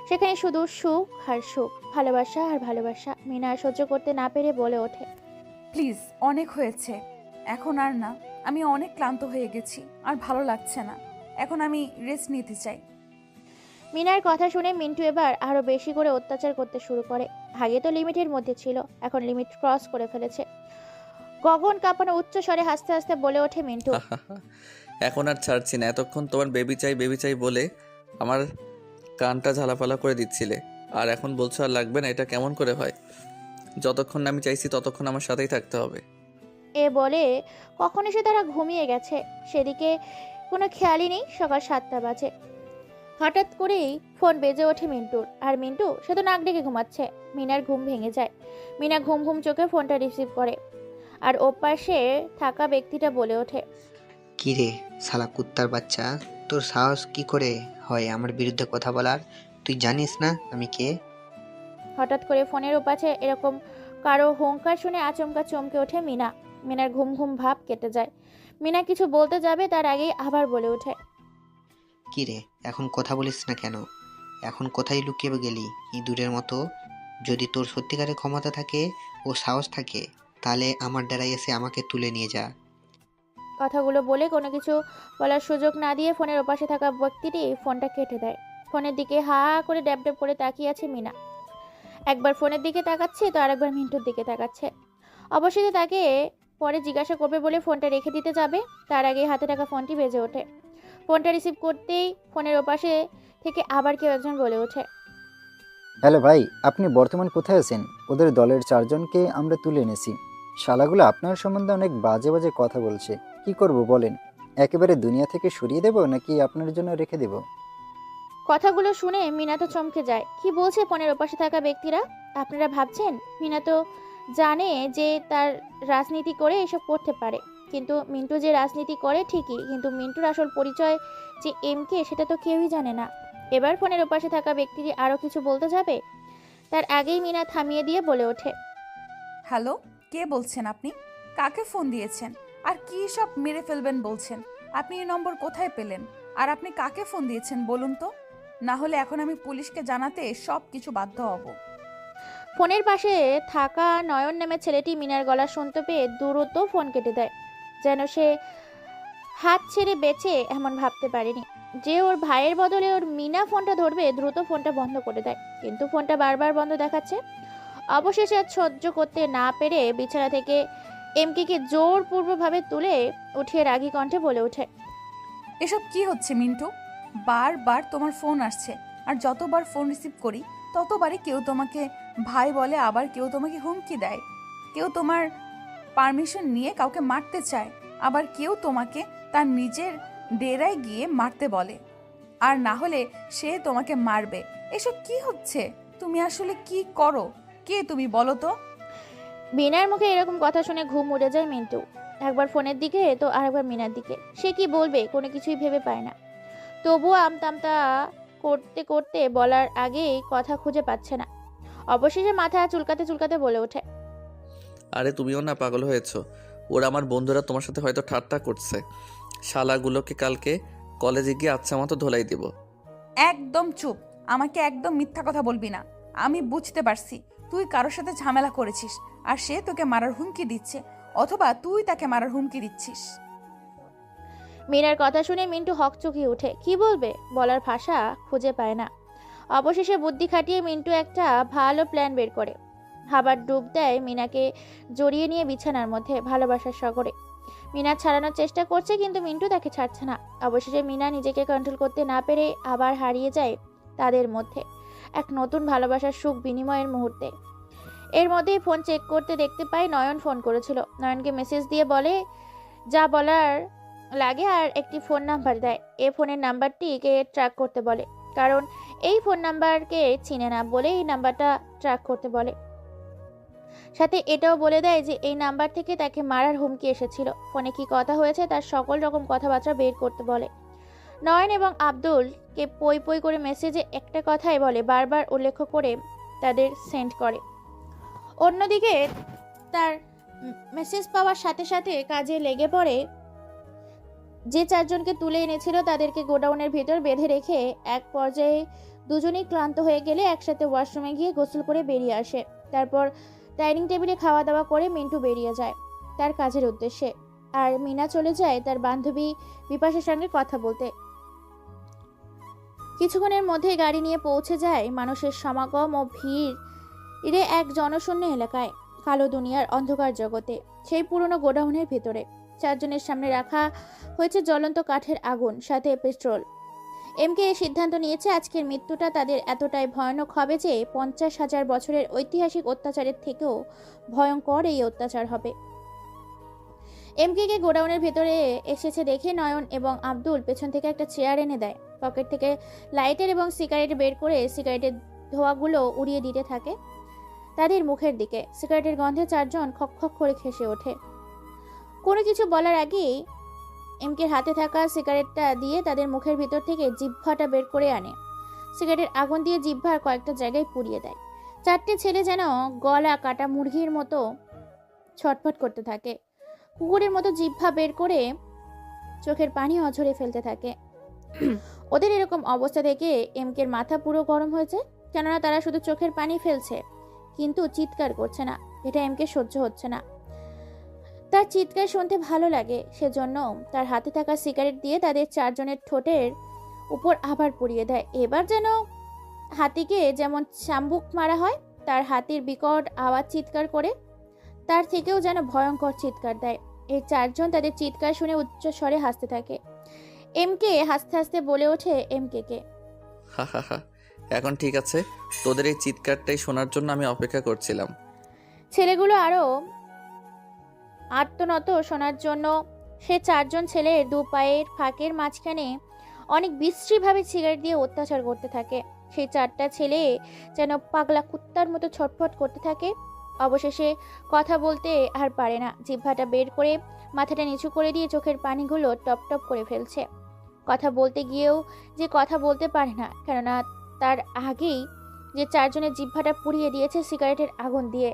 সেখানে শুধু সুখ আর সুখ, ভালোবাসা আর ভালোবাসা। মিনা আর সহ্য করতে না পেরে বলে ওঠে, প্লিজ, অনেক হয়েছে, এখন আর না। আমি অনেক ক্লান্ত হয়ে গেছি, আর ভালো লাগছে না। এখন আমি রেস্ট নিতে চাই। মিনার কথা শুনে মিন্টু এবার আরো বেশি করে অত্যাচার করতে শুরু করে। আগে তো লিমিটের মধ্যে ছিল, এখন লিমিট ক্রস করে ফেলেছে। গগন কাঁপানো উচ্চ স্বরে হাসতে হাসতে বলে ওঠে মিন্টু, এখন আর ছাড়ছি না। এতক্ষণ তোমার বেবি চাই বলে আমার কানটা ঝালাপালা করে দিচ্ছিলে, আর এখন বলছো আর লাগবে না। এটা কেমন করে হয়? যতক্ষণ না আমি চাইছি ততক্ষণ আমার সাথেই থাকতে হবে। এ বলে কখন এসে তারা ঘুমিয়ে গেছে সেদিকে কোনো খেয়ালই নেই। সকাল 7টা বাজে। হঠাৎ করেই ফোন বেজে ওঠে মিন্টুর, আর মিন্টু সে তো নাক ডেকে ঘুমাচ্ছে। মিনার ঘুম ভেঙে যায়। মিনা ঘুম ঘুম চোখে ফোনটা রিসিভ করে, আর ওপাশে থাকা ব্যক্তিটা বলে ওঠে, কি রে শালা কুত্তার বাচ্চা, তোর সাহস কি করে হয় আমার বিরুদ্ধে কথা বলার? তুই জানিস না আমি কে? হঠাৎ করে ফোনের ওপাশে এরকম কারো হুঙ্কার শুনে আচমকা চমকে ওঠে মিনা। মিনার ঘুম ঘুম ভাব কেটে যায়। মিনা কিছু বলতে যাবে তার আগেই আবার বলে ওঠে, কি রে এখন কথা বলিস না কেন? এখন কোথায় লুকিয়ে গেলি ইঁদুরের মতো? যদি তোর সত্যিকারের ক্ষমতা থাকে ও সাহস থাকে, তাহলে আমার ডেরায় এসে আমাকে তুলে নিয়ে যা। কথাগুলো বলে কোনো কিছু বলার সুযোগ না দিয়ে ফোনের ওপাশে থাকা ব্যক্তিটি ফোনটা কেটে দেয়। ফোনের দিকে হা করে ড্যাব ড্যাব করে তাকিয়ে আছে মিনা। একবার ফোনের দিকে তাকাচ্ছে তো আরেকবার মিন্টুর দিকে তাকাচ্ছে। অবশেষে তাকে পরে জিজ্ঞাসা করবে বলে ফোনটা রেখে দিতে যাবে, তার আগে হাতে থাকা ফোনটি বেজে ওঠে। ফোনটা রিসিভ করতেই ফোনের ওপাশে থেকে আবার কেউ একজন বলে ওঠে, হ্যালো ভাই, আপনি বর্তমান কোথায় আছেন? ওদের দলের 4 জনকে আমরা তুলে এনেছি। শালাগুলো আপনার সম্বন্ধে অনেক বাজে বাজে কথা বলছে। কি করব বলেন? একেবারে দুনিয়া থেকে সরিয়ে দেব নাকি আপনার জন্য রেখে দেব? কথাগুলো শুনে মিনা তো চমকে যায়। কি বলছে ফোনের ওপাশে থাকা ব্যক্তিরা? আপনারা ভাবছেন মিনা তো জানে যে তার রাজনীতি করে এসব করতে পারে, কিন্তু মিন্টু যে রাজনীতি করে ঠিকই, কিন্তু মিন্টুর আসল পরিচয় যে এমকে সেটা তো কেউই জানে না। এবার ফোনের ওপাশে থাকা ব্যক্তিটি আরও কিছু বলতে যাবে, তার আগেই মিনা থামিয়ে দিয়ে বলে ওঠে, হ্যালো, কে বলছেন আপনি? কাকে ফোন দিয়েছেন? আর কি সব মেরে ফেলবেন বলছেন? আপনি এই নম্বর কোথায় পেলেন? আর আপনি কাকে ফোন দিয়েছেন বলুন তো, না হলে এখন আমি পুলিশকে জানাতে সব কিছু বাধ্য হব। ফোনের পাশে থাকা নয়ন নামের ছেলেটি মিনার গলা শুনতে পেয়ে দ্রুত ফোন কেটে দেয়, যেন সে হাত ছেড়ে বেঁচে এমন ভাবতে পারেনি যে ওর ভাইয়ের বদলে ওর মিনা ফোনটা ধরবে। দ্রুত ফোনটা বন্ধ করে দেয়, কিন্তু ফোনটা বারবার বন্ধ দেখাচ্ছে। অবশেষে আর সহ্য করতে না পেরে বিছানা থেকে এমকে জোরপূর্বকভাবে তুলে উঠিয়ে রাগী কণ্ঠে বলে ওঠে, এসব কি হচ্ছে মিন্টু? বারবার তোমার ফোন আসছে, আর যতবার ফোন রিসিভ করি ততবারই কেউ তোমাকে ভাই বলে, আবার কেউ তোমাকে হুমকি দেয়, কেউ তোমার পারমিশন নিয়ে কাউকে মারতে চায়, আবার কেউ তোমাকে তার নিজের ডেরায় গিয়ে মারতে বলে, আর না হলে সে তোমাকে মারবে। এসব কি হচ্ছে? তুমি আসলে কি করো? কে তুমি বলো তো? মিনার মুখে এরকম কথা শুনে ঘুম উড়ে যায় মিন্টু। একবার ফোনের দিকে তো আরেকবার মিনার দিকে। সে কি বলবে কোনো কিছুই ভেবে পায় না। তবুও আমতামতা করতে করতে বলার আগেই কথা খুঁজে পাচ্ছে না। অবশেষে মাথা চুলকাতে চুলকাতে বলে ওঠে, আরে তুমিও না পাগল হয়েছো? ওরা আমার বন্ধুরা তোমার সাথে হয়তো ঠাট্টা করছে। শালাগুলোকে কালকে কলেজে গিয়ে আচ্ছা মতো ধোলাই দিব। একদম চুপ। আমাকে একদম মিথ্যা কথা বলবি না। আমি বুঝতে পারছি তুই কারোর সাথে ঝামেলা করেছিস, আর সে তোকে মারার হুমকি দিচ্ছে, অথবা তুই তাকে মারার হুমকি দিচ্ছিস। মিনার কথা শুনে মিন্টু হকচকিয়ে ওঠে। কি বলবে, বলার ভাষা খুঁজে পায় না। অবশেষে বুদ্ধি খাটিয়ে মিন্টু একটা ভালো প্ল্যান বের করে। হাবার ডুব দেয় মিনাকে জড়িয়ে নিয়ে বিছানার মধ্যে ভালোবাসার সাগরে। মিনা ছাড়ানোর চেষ্টা করছে, কিন্তু মিন্টু তাকে ছাড়ছে না। অবশেষে মিনা নিজেকে কন্ট্রোল করতে না পেরে আবার হারিয়ে যায় তাদের মধ্যে এক নতুন ভালোবাসার সুখ বিনিময়ের মুহূর্তে। এর মধ্যেই ফোন চেক করতে দেখতে পাই নয়ন ফোন করেছিল। নয়নকে মেসেজ দিয়ে বলে যা বলার লাগে, আর একটি ফোন নাম্বার দেয়। এই ফোনের নাম্বারটিকে ট্র্যাক করতে বলে, কারণ এই ফোন নাম্বারকে চিনে না বলে এই নাম্বারটা ট্র্যাক করতে বলে। সাথে এটাও বলে দেয় যে এই নাম্বার থেকে তাকে মারার হুমকি এসেছিল। ফোনে কি কথা হয়েছে তার সকল রকম কথাবার্তা বের করতে বলে। নয়ন এবং আব্দুলকে পই পই করে মেসেজে একটা কথাই বলে, বারবার উল্লেখ করে তাদের সেন্ড করে। অন্যদিকে তার মেসেজ পাওয়ার সাথে সাথে কাজে লেগে পড়ে। যে চারজনকে তুলে এনেছিল তাদেরকে গোডাউনের ভিতর বেঁধে রেখে এক পর্যায়ে দুজনেই ক্লান্ত হয়ে গেলে একসাথে ওয়াশরুমে গিয়ে গোসল করে বেরিয়ে আসে। তারপর ডাইনিং টেবিলে খাওয়া দাওয়া করে মিন্টু বেরিয়ে যায় তার কাজের উদ্দেশ্যে, আর মিনা চলে যায় তার বান্ধবী বিপাশার সঙ্গে কথা বলতে। কিছুক্ষণের মধ্যে গাড়ি নিয়ে পৌঁছে যায় মানুষের সমাগম ও ভিড়ে এক জনশূন্য এলাকায়, কালো দুনিয়ার অন্ধকার জগতে, সেই পুরনো গোডাউনের ভেতরে। চারজনের সামনে রাখা হয়েছে জ্বলন্ত কাঠের আগুন, সাথে পেট্রোল। এমকে এই সিদ্ধান্ত নিয়েছে আজকের মৃত্যুটা তাদের এতটাই ভয়ানক হবে যে 50,000 বছরের ঐতিহাসিক অত্যাচারের থেকেও ভয়ঙ্কর এই অত্যাচার হবে। এমকে গোডাউনের ভেতরে এসেছে দেখে নয়ন এবং আব্দুল পেছন থেকে একটা চেয়ার এনে দেয়। পকেট থেকে লাইটার এবং সিগারেট বের করে সিগারেটের ধোঁয়াগুলো উড়িয়ে দিতে থাকে তাদের মুখের দিকে। সিগারেটের গন্ধে চারজন খক খক করে খেসে ওঠে। কোনো কিছু বলার আগেই এমকের হাতে থাকা সিগারেটটা দিয়ে তাদের মুখের ভিতর থেকে জিহ্বাটা বের করে আনে। সিগারেটের আগুন দিয়ে জিহ্বার কয়েকটা জায়গায় পুড়িয়ে দেয়। চারটে ছেলে যেন গলা কাটা মুরগির মতো ছটফট করতে থাকে। কুকুরের মতো জিহ্বা বের করে চোখের পানি অঝরে ফেলতে থাকে। ওদের এরকম অবস্থা দেখে এমকের মাথা পুরো গরম হয়েছে, কেননা তারা শুধু চোখের পানি ফেলছে কিন্তু চিৎকার করছে না। এটা এমকে সহ্য হচ্ছে না। তার চিৎকার শুনতে ভালো লাগে, সেজন্য তার হাতে থাকা সিগারেট দিয়ে তাদের চারজনের ঠোঁটের উপর আবার পুড়িয়ে দেয়। এবার যেন হাতিকে যেমন চাম্বুক মারা হয় তার হাতির বিকট আওয়াজ চিৎকার করে, তার থেকেও যেন ভয়ঙ্কর চিৎকার দেয়। এই চারজন তাদের চিৎকার শুনে উচ্চ স্বরে হাসতে থাকে। এমকে হাসতে হাসতে বলে ওঠে এমকে, হা হা হা, এখন ঠিক আছে, তোদের এই চিৎকারটাই শোনার জন্য আমি অপেক্ষা করছিলাম। ছেলেগুলো আরো আত্মনত শোনার জন্য সে চারজন ছেলের দু পায়ের ফাঁকের মাঝখানে অনেক বিশ্রীভাবে সিগারেট দিয়ে অত্যাচার করতে থাকে। সেই চারটা ছেলে যেন পাগলা কুত্তার মতো ছটফট করতে থাকে। অবশেষে কথা বলতে আর পারে না, জিহ্বাটা বের করে মাথাটা নিচু করে দিয়ে চোখের পানিগুলো টপ টপ করে ফেলছে। কথা বলতে গিয়েও যে কথা বলতে পারে না, কেননা তার আগেই যে চারজনের জিহ্বাটা পুড়িয়ে দিয়েছে সিগারেটের আগুন দিয়ে।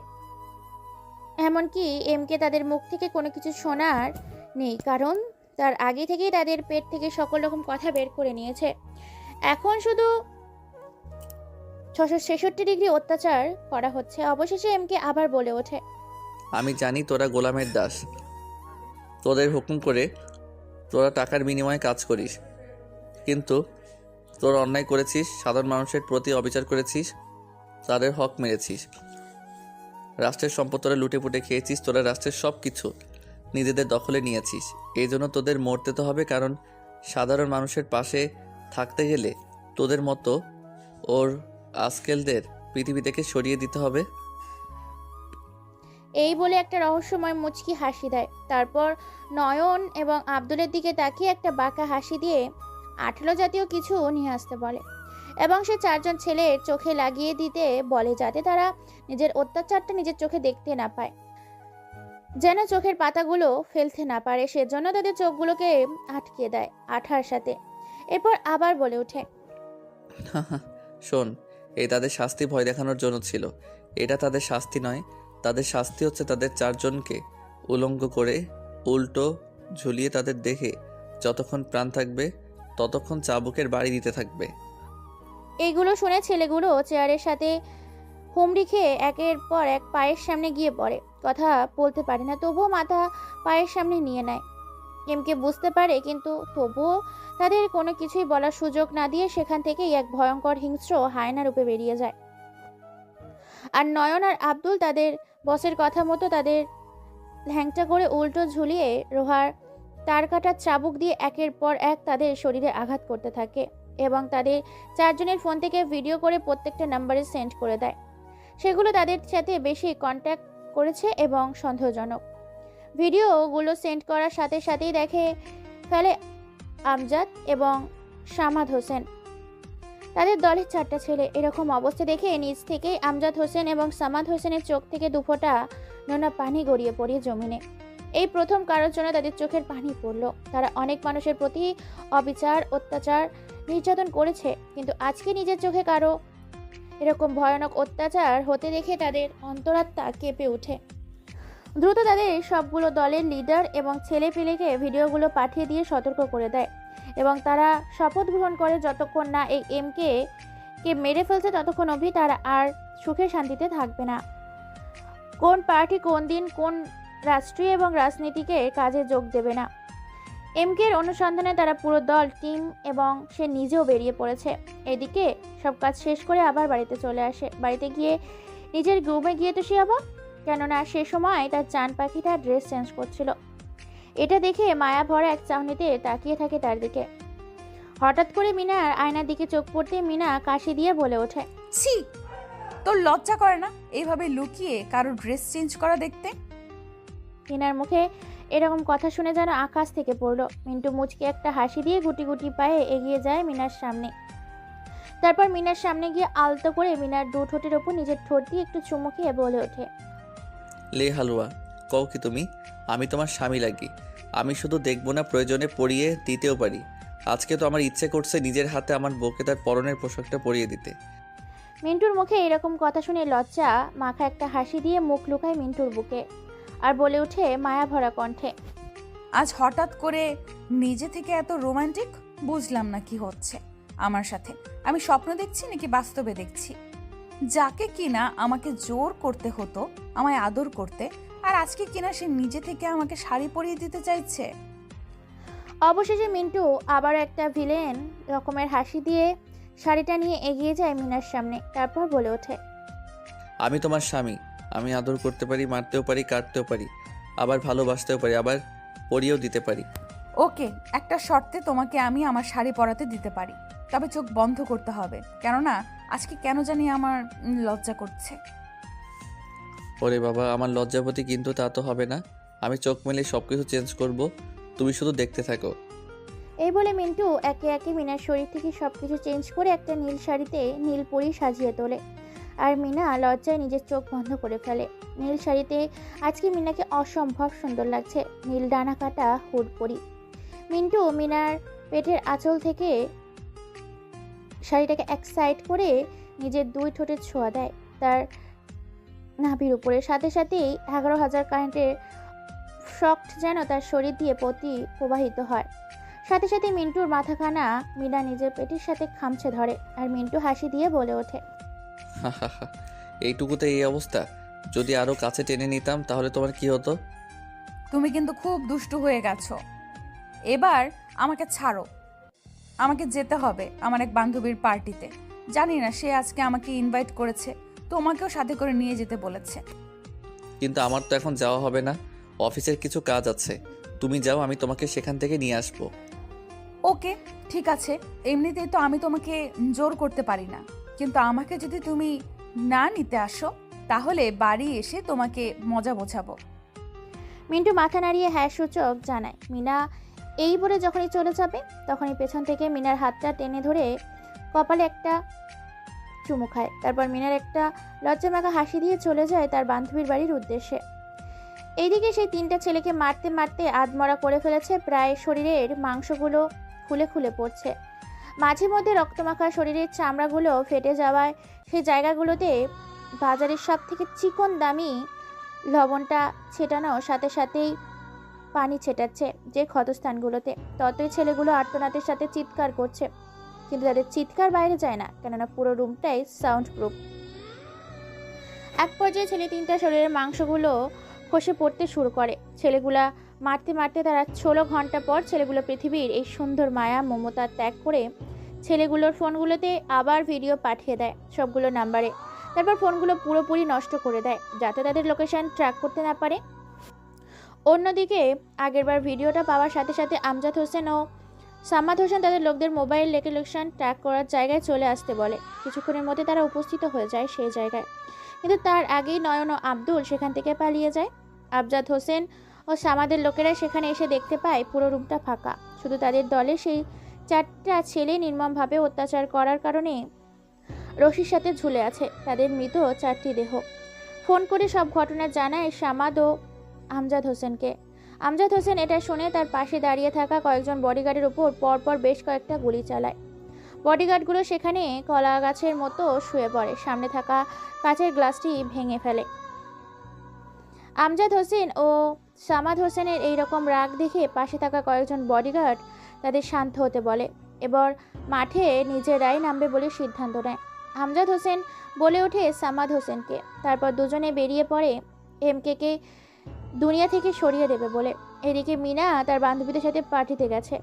এমনকি এমকে তাদের মুখ থেকে কোনো কিছু শোনার নেই, কারণ তার আগে থেকেই তাদের পেট থেকে সকল রকম কথা বের করে নিয়েছে। এখন শুধু 666 ডিগ্রি অত্যাচার করা হচ্ছে। অবশেষে এমকে আবার বলে ওঠে, আমি জানি তোরা গোলামের দাস, তোদের হুকুম করে তোরা টাকার বিনিময়ে কাজ করিস, কিন্তু তোরা অন্যায় করেছিস, সাধারণ মানুষের প্রতি অবিচার করেছিস, তাদের হক মেরেছিস, রাষ্ট্রের সম্পদ তোরা লুটে পুটে খেয়েছিস, তোরা রাষ্ট্রের সব কিছু নিজেদের দখলে নিয়েছিস। এই জন্য তোদের মরতে তো হবে, কারণ সাধারণ মানুষের পাশে থাকতে গেলে তোদের মতো ওর আজকেলদের পৃথিবী থেকে সরিয়ে দিতে হবে। এই বলে একটা রহস্যময় মুচকি হাসি দেয়। তারপর নয়ন এবং আব্দুলের দিকে তাকিয়ে একটা বাঁকা হাসি দিয়ে আঠালো জাতীয় কিছু নিয়ে আসতে বলে এবং সে চারজন ছেলের চোখে লাগিয়ে দিতে বলে যাতে তারা নিজের অত্যাচারটা নিজের চোখে দেখতে না পায়, যেন চোখের পাতাগুলো ফেলতে না পারে, সেজন্য তাদের চোখগুলোকে আটকে দেয় আঠার সাথে। এরপর আবার বলে ওঠে, শোন, এই তাদের শাস্তি ভয় দেখানোর জন্য ছিল। এটা তাদের শাস্তি নয়, তাদের শাস্তি হচ্ছে তাদের চারজনকে উলঙ্গ করে উল্টো ঝুলিয়ে তাদের দেখে যতক্ষণ প্রাণ থাকবে ততক্ষণ চাবুকের বাড়ি দিতে থাকবে। এইগুলো শুনে ছেলেগুলো চেয়ারের সাথে হুমড়ি খেয়ে একের পর এক পায়ের সামনে গিয়ে পড়ে। কথা বলতে পারে না, তবুও মাথা পায়ের সামনে নিয়ে নেয়। এমকে বুঝতে পারে, কিন্তু তবুও তাদের কোনো কিছুই বলার সুযোগ না দিয়ে সেখান থেকেই এক ভয়ঙ্কর হিংস্র হায়না রূপে বেরিয়ে যায়। আর নয়ন আর আব্দুল তাদের বসের কথা মতো তাদের ল্যাংটা করে উল্টো ঝুলিয়ে লোহার তার কাটার চাবুক দিয়ে একের পর এক তাদের শরীরে আঘাত করতে থাকে এবং তাদের চারজনের ফোন থেকে ভিডিও করে প্রত্যেকটা নাম্বারে সেন্ড করে দেয়। সেগুলো তাদের সাথে বেশি কন্ট্যাক্ট করেছে এবং সন্দেহজনক। ভিডিওগুলো সেন্ড করার সাথে সাথেই দেখে ফেলে আমজাদ এবং সামাদ হোসেন। তাদের দলের 4টা ছেলে। এরকম অবস্থা দেখে নিজ থেকেই আমজাদ হোসেন এবং সামাদ হোসেনের চোখ থেকে দুফোঁটা নোনা পানি গড়িয়ে পড়ে জমিনে। এই প্রথম কারোর জন্য তাদের চোখের পানি পড়ল। তারা অনেক মানুষের প্রতি অবিচার, অত্যাচার, নির্যাতন করেছে, কিন্তু আজকে নিজের চোখে কারো এরকম ভয়ানক অত্যাচার হতে দেখে তাদের অন্তরাত্মা কেঁপে ওঠে। দ্রুত তাদের সবগুলো দলের লিডার এবং ছেলে পেলেকে ভিডিওগুলো পাঠিয়ে দিয়ে সতর্ক করে দেয় এবং তারা শপথ গ্রহণ করে যতক্ষণ না এই এমকে মেরে ফেলছে ততক্ষণ অবধি তারা আর সুখে শান্তিতে থাকবে না। কোন পার্টি কোন দিন কোন রাষ্ট্রীয় এবং রাজনীতিকে কাজে যোগ দেবে না। এমকের অনুসন্ধানে তারা পুরো দল, টিম এবং সে নিজেও বেরিয়ে পড়েছে। এদিকে সব কাজ শেষ করে আবার বাড়িতে চলে আসে। বাড়িতে গিয়ে নিজের রুমে গিয়ে তো সে অবাক, কেননা সে সময় তার চান পাখিটা ড্রেস চেঞ্জ করছিল। এটা দেখে মায়া ভরা এক চাহনিতে তাকিয়ে থাকে তার দিকে। হঠাৎ করে মিনার আয়নার দিকে চোখ পড়তে মিনা কাশি দিয়ে বলে ওঠে, ছি, তোর লজ্জা করে না এইভাবে লুকিয়ে কারো ড্রেস চেঞ্জ করা দেখতে? মিনার মুখে এরকম কথা শুনে যেন আকাশ থেকে পড়লো। মিন্টু মুচকে একটা হাসি দিয়ে গুটি গুটি পায়ে এগিয়ে যায় মিনার সামনে। তারপর মিনার সামনে গিয়ে আলতো করে মিনার দু ঠোঁটের ওপর নিজের ঠোঁট দিয়ে একটু চুমু খেয়ে বলে ওঠে, লে হালুয়া, কও কি তুমি? আমি তোমার স্বামী লাগি। আমি শুধু দেখবো না, প্রয়োজনে পরিয়ে দিতেও পারি। আজকে তো আমার ইচ্ছে করছে নিজের হাতে আমার বউকে তার পরনের পোশাকটা পরিয়ে দিতে। মিন্টুর মুখে এরকম কথা শুনে লজ্জা মাখা একটা হাসি দিয়ে মুখ লুকায় মিন্টুর বুকে আর বলে ওঠে মায়া ভরা কণ্ঠে, আজ হঠাৎ করে নিজে থেকে এত রোমান্টিক? বুঝলাম না কি হচ্ছে আমার সাথে। আমি স্বপ্ন দেখছি নাকি বাস্তবে দেখছি? যাকে কিনা আমাকে জোর করতে হতো আমায় আদর করতে, আর আজকে কিনা সে নিজে থেকে আমাকে শাড়ি পরিয়ে দিতে চাইছে। অবশেষে মিন্টু আবার একটা ভিলেন রকমের হাসি দিয়ে শাড়িটা নিয়ে এগিয়ে যায় মিনার সামনে। তারপর বলে ওঠে, আমি তোমার স্বামী। আমি আদর করতে পারি, মারতেও পারি, কাটতেও পারি, আবার ভালোবাসতেও পারি, আবার পরিয়েও দিতে পারি। ওকে, একটা শর্তে তোমাকে আমি আমার শাড়ি পরাতে দিতে পারি, তবে চোখ বন্ধ করতে হবে, কেননা আজকে কেন জানি আমার লজ্জা করছে। ওরে বাবা, আমার লজ্জাপতি, কিন্তু তা তো হবে না। আমি চোখ মেলে সব কিছু চেঞ্জ করব, তুমি শুধু দেখতে থাকো। এই বলে মিন্টু একে একে মিনার শরীর থেকে সবকিছু চেঞ্জ করে একটা নীল শাড়িতে নীল পরি সাজিয়ে তোলে। আর মিনা লজ্জায় নিজের চোখ বন্ধ করে ফেলে। নীল শাড়িতে আজকে মিনাকে অসম্ভব সুন্দর লাগছে, নীল ডানা কাটা হুড পরি। মিন্টু মিনার পেটের আঁচল থেকে শাড়িটাকে এক সাইড করে নিজের দুই ঠোঁটের ছোঁয়া দেয় তার নাভির উপরে। সাথে সাথেই 11,000 কারেন্টের শক্ট যেন তার শরীর দিয়ে প্রবাহিত হয়। সাথে সাথে মিন্টুর মাথাখানা মিনা নিজের পেটের সাথে খামচে ধরে আর মিন্টু হাসি দিয়ে বলে ওঠে, এইটুকুতে এই অবস্থা? যদি আরো কাছে টেনে নিতাম তাহলে তোমার কি হতো? তুমি কিন্তু খুব দুষ্টু হয়ে গেছো। এবার আমাকে ছাড়ো, আমাকে যেতে হবে আমার এক বান্ধবীর পার্টিতে। জানি না সে আজকে আমাকে ইনভাইট করেছে, তোমাকেও সাথে করে নিয়ে যেতে বলেছে। কিন্তু আমার তো এখন যাওয়া হবে না, অফিসের কিছু কাজ আছে। তুমি যাও, আমি তোমাকে সেখান থেকে নিয়ে আসবো। ওকে, ঠিক আছে। এমনিতেই তো আমি তোমাকে জোর করতে পারি না, কিন্তু আমাকে যদি তুমি না নিতে আসো তাহলে বাড়ি এসে তোমাকে মজা বোঝাবো। মিন্টু মাথা নাড়িয়ে হ্যাঁ সূচক জানায়। মিনা এই বলে যখনই চলে যাবে তখনই পেছন থেকে মিনার হাতটা টেনে ধরে কপালে একটা চুমু খায়। তারপর মিনার একটা লজ্জামাখা হাসি দিয়ে চলে যায় তার বান্ধবীর বাড়ির উদ্দেশ্যে। এইদিকে সেই 3টা ছেলেকে মারতে মারতে আধমরা করে ফেলেছে, প্রায় শরীরের মাংসগুলো খুলে খুলে পড়ছে। মাঝে মধ্যে রক্তমাখা শরীরের চামড়াগুলো ফেটে যাওয়ায় সেই জায়গাগুলোতে বাজারের সব থেকে চিকন দামি লবণটা ছেটানো সাথে সাথেই পানি ছেটাচ্ছে যে ক্ষতস্থানগুলোতে। ততই ছেলেগুলো আর্তনাদের সাথে চিৎকার করছে, কিন্তু তাদের চিৎকার বাইরে যায় না, কেননা পুরো রুমটাই সাউন্ড প্রুফ। এক পর্যায়ে ছেলে 3টা শরীরের মাংসগুলো খসে পড়তে শুরু করে। ছেলেগুলা মারতে মারতে তারা 16 ঘন্টা পর ছেলেগুলো পৃথিবীর এই সুন্দর মায়া মমতা ত্যাগ করে ছেলেগুলোর ফোনগুলোতে আবার ভিডিও পাঠিয়ে দেয় সবগুলো নাম্বারে। তারপর ফোনগুলো পুরোপুরি নষ্ট করে দেয় যাতে তাদের লোকেশন ট্র্যাক করতে না পারে। অন্যদিকে আগেরবার ভিডিওটা পাওয়ার সাথে সাথে আমজাদ হোসেন ও সাম্মাদ হোসেন তাদের লোকদের মোবাইল লোকেশন ট্র্যাক করার জায়গায় চলে আসতে বলে। কিছুক্ষণের মধ্যে তারা উপস্থিত হয়ে যায় সেই জায়গায়, কিন্তু তার আগেই নয়ন ও আব্দুল সেখান থেকে পালিয়ে যায়। আমজাদ হোসেন ও সামাদের লোকেরা সেখানে এসে দেখতে পায় পুরো রুমটা ফাঁকা, শুধু তাদের দলে সেই 4টা ছেলে নির্মমভাবে অত্যাচার করার কারণে রশির সাথে ঝুলে আছে তাদের মৃত 4টি দেহ। ফোন করে সব ঘটনা জানায় সামাদ ও আমজাদ হোসেনকে। আমজাদ হোসেন এটা শুনে তার পাশে দাঁড়িয়ে থাকা কয়েকজন বডিগার্ডের উপর পরপর বেশ কয়েকটা গুলি চালায়। বডিগার্ডগুলো সেখানে কলা গাছের মতো শুয়ে পড়ে, সামনে থাকা কাচের গ্লাসটি ভেঙে ফেলে। আমজাদ হোসেন ও সামাদ হোসেনের এইরকম রাগ দেখে পাশে থাকা কয়েকজন বডিগার্ড তাদের শান্ত হতে বলে। এবার মাঠে নিজেরাই নামবে বলে সিদ্ধান্ত নেয়। আমজাদ হোসেন বলে ওঠে সামাদ হোসেনকে, তারপর দুজনে বেরিয়ে পড়ে এমকে দুনিয়া থেকে সরিয়ে দেবে বলে। এদিকে মিনা তার বান্ধবীদের সাথে পার্টিতে গেছে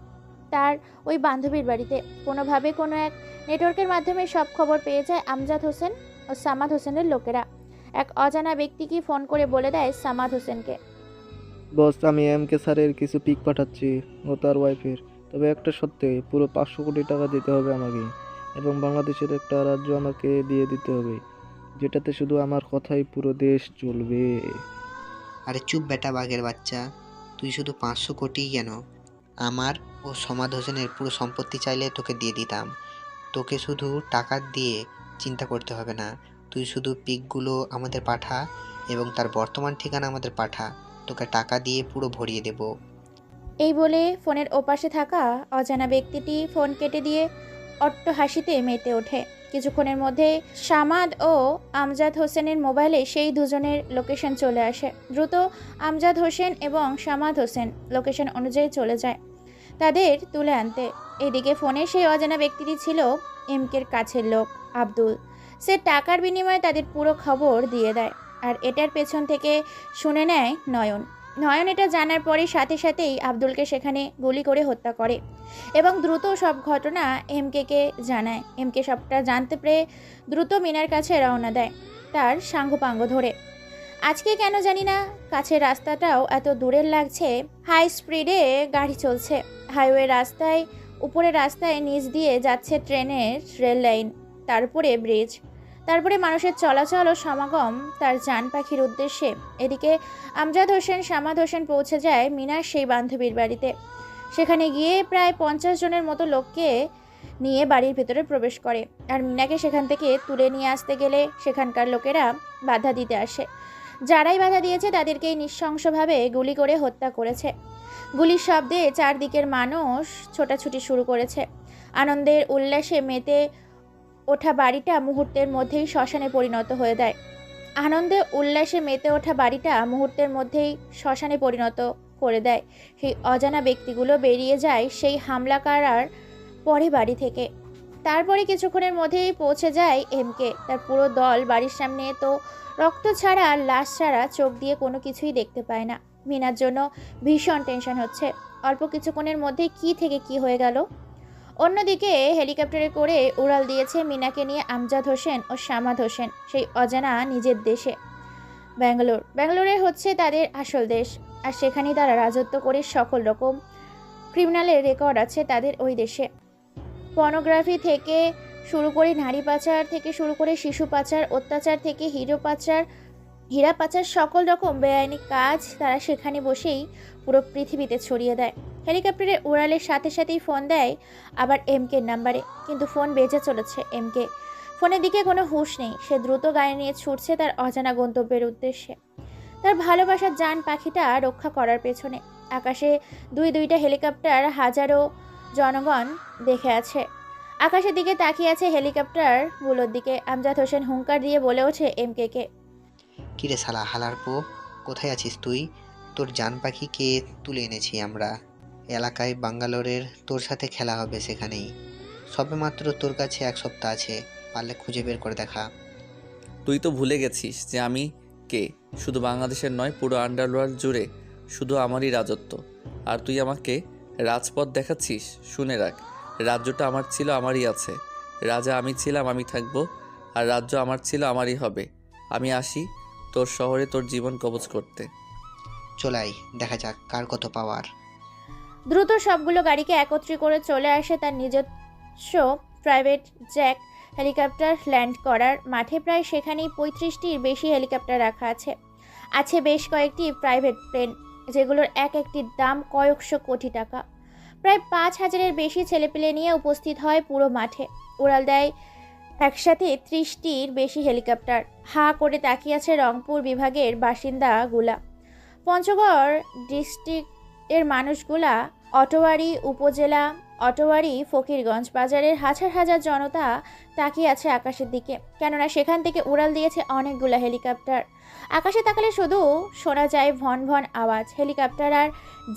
তার ওই বান্ধবীর বাড়িতে। কোনোভাবে কোনো এক নেটওয়ার্কের মাধ্যমে সব খবর পেয়ে যায় আমজাদ হোসেন ও সামাদ হোসেনের লোকেরা। এক অজানা ব্যক্তিকে ফোন করে বলে দেয় সামাদ হোসেনকে, বস আমি এমকে স্যারের কিছু পিক পাঠাচ্ছি ও তার ওয়াইফের, তবে একটা সত্যি পুরো 500 কোটি টাকা দিতে হবে আমাকে, এবং বাংলাদেশের একটা রাজ্য আমাকে দিয়ে দিতে হবে, যেটাতে শুধু আমার কথাই পুরো দেশ চলবে। আরে চুপ বেটা বাঘের বাচ্চা, তুই শুধু 500 কোটি কেন, আমার ও সমাদ হোসেনের পুরো সম্পত্তি চাইলে তোকে দিয়ে দিতাম। তোকে শুধু টাকা দিয়ে চিন্তা করতে হবে না, তুই শুধু পিকগুলো আমাদের পাঠা এবং তার বর্তমান ঠিকানা আমাদের পাঠা, তোকে টাকা দিয়ে পুরো ভরিয়ে দেব। এই বলে ফোনের ওপাশে থাকা অজানা ব্যক্তিটি ফোন কেটে দিয়ে অট্ট হাসিতে মেতে ওঠে। কিছুক্ষণের মধ্যে সামাদ ও আমজাদ হোসেনের মোবাইলে সেই দুজনের লোকেশন চলে আসে। দ্রুত আমজাদ হোসেন এবং সামাদ হোসেন লোকেশন অনুযায়ী চলে যায় তাদের তুলে আনতে। এদিকে ফোনে সেই অজানা ব্যক্তিটি ছিল এমকের কাছের লোক আব্দুল। সে টাকার বিনিময়ে তাদের পুরো খবর দিয়ে দেয়, আর এটার পেছন থেকে শুনে নেয় নয়ন। নয়ন এটা জানার পরে সাথে সাথেই আব্দুলকে সেখানে গুলি করে হত্যা করে এবং দ্রুত সব ঘটনা এমকে জানায়। এমকে সবটা জানতে পেরে দ্রুত মিনার কাছে রওনা দেয় তার সাঙ্গপাঙ্গ ধরে। আজকে কেন জানি না কাছের রাস্তাটাও এত দূরের লাগছে। হাই স্পিডে গাড়ি চলছে, হাইওয়ে রাস্তায়, উপরের রাস্তায় নিচ দিয়ে যাচ্ছে ট্রেনের রেল লাইন, তারপরে ব্রিজ, তারপরে মানুষের চলাচল ও সমাগম তার জান পাখির উদ্দেশ্যে। এদিকে আমজাদ হোসেন সামাদ হোসেন পৌঁছে যায় মিনার সেই বান্ধবীর বাড়িতে। সেখানে গিয়ে প্রায় 50 জনের মতো লোককে নিয়ে বাড়ির ভেতরে প্রবেশ করে, আর মিনাকে সেখান থেকে তুলে নিয়ে আসতে গেলে সেখানকার লোকেরা বাধা দিতে আসে। যারাই বাধা দিয়েছে তাদেরকেই নৃশংসভাবে গুলি করে হত্যা করেছে। গুলির শব্দে চারদিকের মানুষ ছোটাছুটি শুরু করেছে। আনন্দের উল্লাসে মেতে ওঠা বাড়িটা মুহূর্তের মধ্যেই শ্মশানে পরিণত হয়ে যায়। আনন্দে উল্লাসে মেতে ওঠা বাড়িটা মুহূর্তের মধ্যেই শ্মশানে পরিণত করে দেয়। সেই অজানা ব্যক্তিগুলো বেরিয়ে যায় সেই হামলাকারার পরে বাড়ি থেকে। তারপরে কিছুক্ষণের মধ্যেই পৌঁছে যায় এমকে। তার পুরো দল বাড়ির সামনে তো রক্ত ছাড়া, লাশ ছাড়া চোখ দিয়ে কোনো কিছুই দেখতে পায় না। মিনার জন্য ভীষণ টেনশন হচ্ছে, অল্প কিছুক্ষণের মধ্যেই কি থেকে কি হয়ে গেল। অন্যদিকে হেলিকপ্টারে করে উড়াল দিয়েছে মিনাকে নিয়ে আমজাদ হোসেন ও সামাদ হোসেন সেই অজানা নিজের দেশে ব্যাঙ্গালোর। ব্যাঙ্গালোরে হচ্ছে তাদের আসল দেশ, আর সেখানেই তারা রাজত্ব করে সকল রকম ক্রিমিনালের রেকর্ড আছে তাদের ওই দেশে। পর্নোগ্রাফি থেকে শুরু করে নারী পাচার থেকে শুরু করে শিশু পাচার, অত্যাচার থেকে হীরা পাচার, সকল রকম বেআইনি কাজ তারা সেখানে বসেই পুরো পৃথিবীতে ছড়িয়ে দেয়। হেলিকপ্টারে উড়ালের সাথে সাথেই ফোন দেয় আবার এমকের নাম্বারে, কিন্তু ফোন বেজে চলেছে এমকে। ফোনের দিকে কোনো হুঁশ নেই। সে দ্রুত গাড়ি নিয়ে ছুটছে তার অজানা গন্তব্যের উদ্দেশ্যে, তার ভালোবাসার জান পাখিটা রক্ষা করার পেছনে। আকাশে দুইটা হেলিকপ্টার, হাজারো জনগণ দেখে আছে। আকাশের দিকে তাকিয়ে আছে হেলিকপ্টারগুলোর দিকে। আমজাদ হোসেন হুঙ্কার দিয়ে বলে ওঠে এমকে। কিরে শালা হালার পো, কোথায় আছিস তুই? তোর জান পাখিকে তুলে এনেছি আমরা। এলাকায় বাঙ্গালোরের তোর সাথে খেলা হবে সেখানেই। সবেমাত্র তোর কাছে 1 সপ্তাহ আছে, পারলে খুঁজে বের করে দেখা। তুই তো ভুলে গেছিস যে আমি কে। শুধু বাংলাদেশের নয়, পুরো আন্ডারওয়ার্ল্ড জুড়ে শুধু আমারই রাজত্ব। আর তুই আমাকে রাজপথ দেখাচ্ছিস? শুনে রাখ, রাজ্যটা আমার ছিল, আমারই আছে। রাজা আমি ছিলাম, আমি থাকবো। আর রাজ্য আমার ছিল, আমারই হবে। আমি আসি তোর শহরে তোর জীবন কবজ করতে। চলাই, দেখা যাক কার কত পাওয়ার। দ্রুত সবগুলো গাড়িকে একত্রিত করে চলে আসে তার নিজস্ব প্রাইভেট জ্যাক হেলিকপ্টার ল্যান্ড করার মাঠে। প্রায় সেখানেই 35টির বেশি হেলিকপ্টার রাখা আছে বেশ কয়েকটি প্রাইভেট প্লেন, যেগুলোর এক একটির দাম কয়েকশো কোটি টাকা। প্রায় 5,000-এর বেশি ছেলেপেলে নিয়ে উপস্থিত হয় পুরো মাঠে। উড়াল দেয় একসাথে 30টির বেশি হেলিকপ্টার। হাঁ করে তাকিয়ে আছে রংপুর বিভাগের বাসিন্দাগুলা, পঞ্চগড় ডিস্ট্রিক্টের মানুষগুলা, অটোয়ারি উপজেলা, অটোয়ারি ফকিরগঞ্জ বাজারের হাজার হাজার জনতা তাকিয়ে আছে আকাশের দিকে, কেননা সেখান থেকে উড়াল দিয়েছে অনেকগুলো হেলিকপ্টার। আকাশে তাকালে শুধু শোনা যায় ভন ভন আওয়াজ। হেলিকপ্টার আর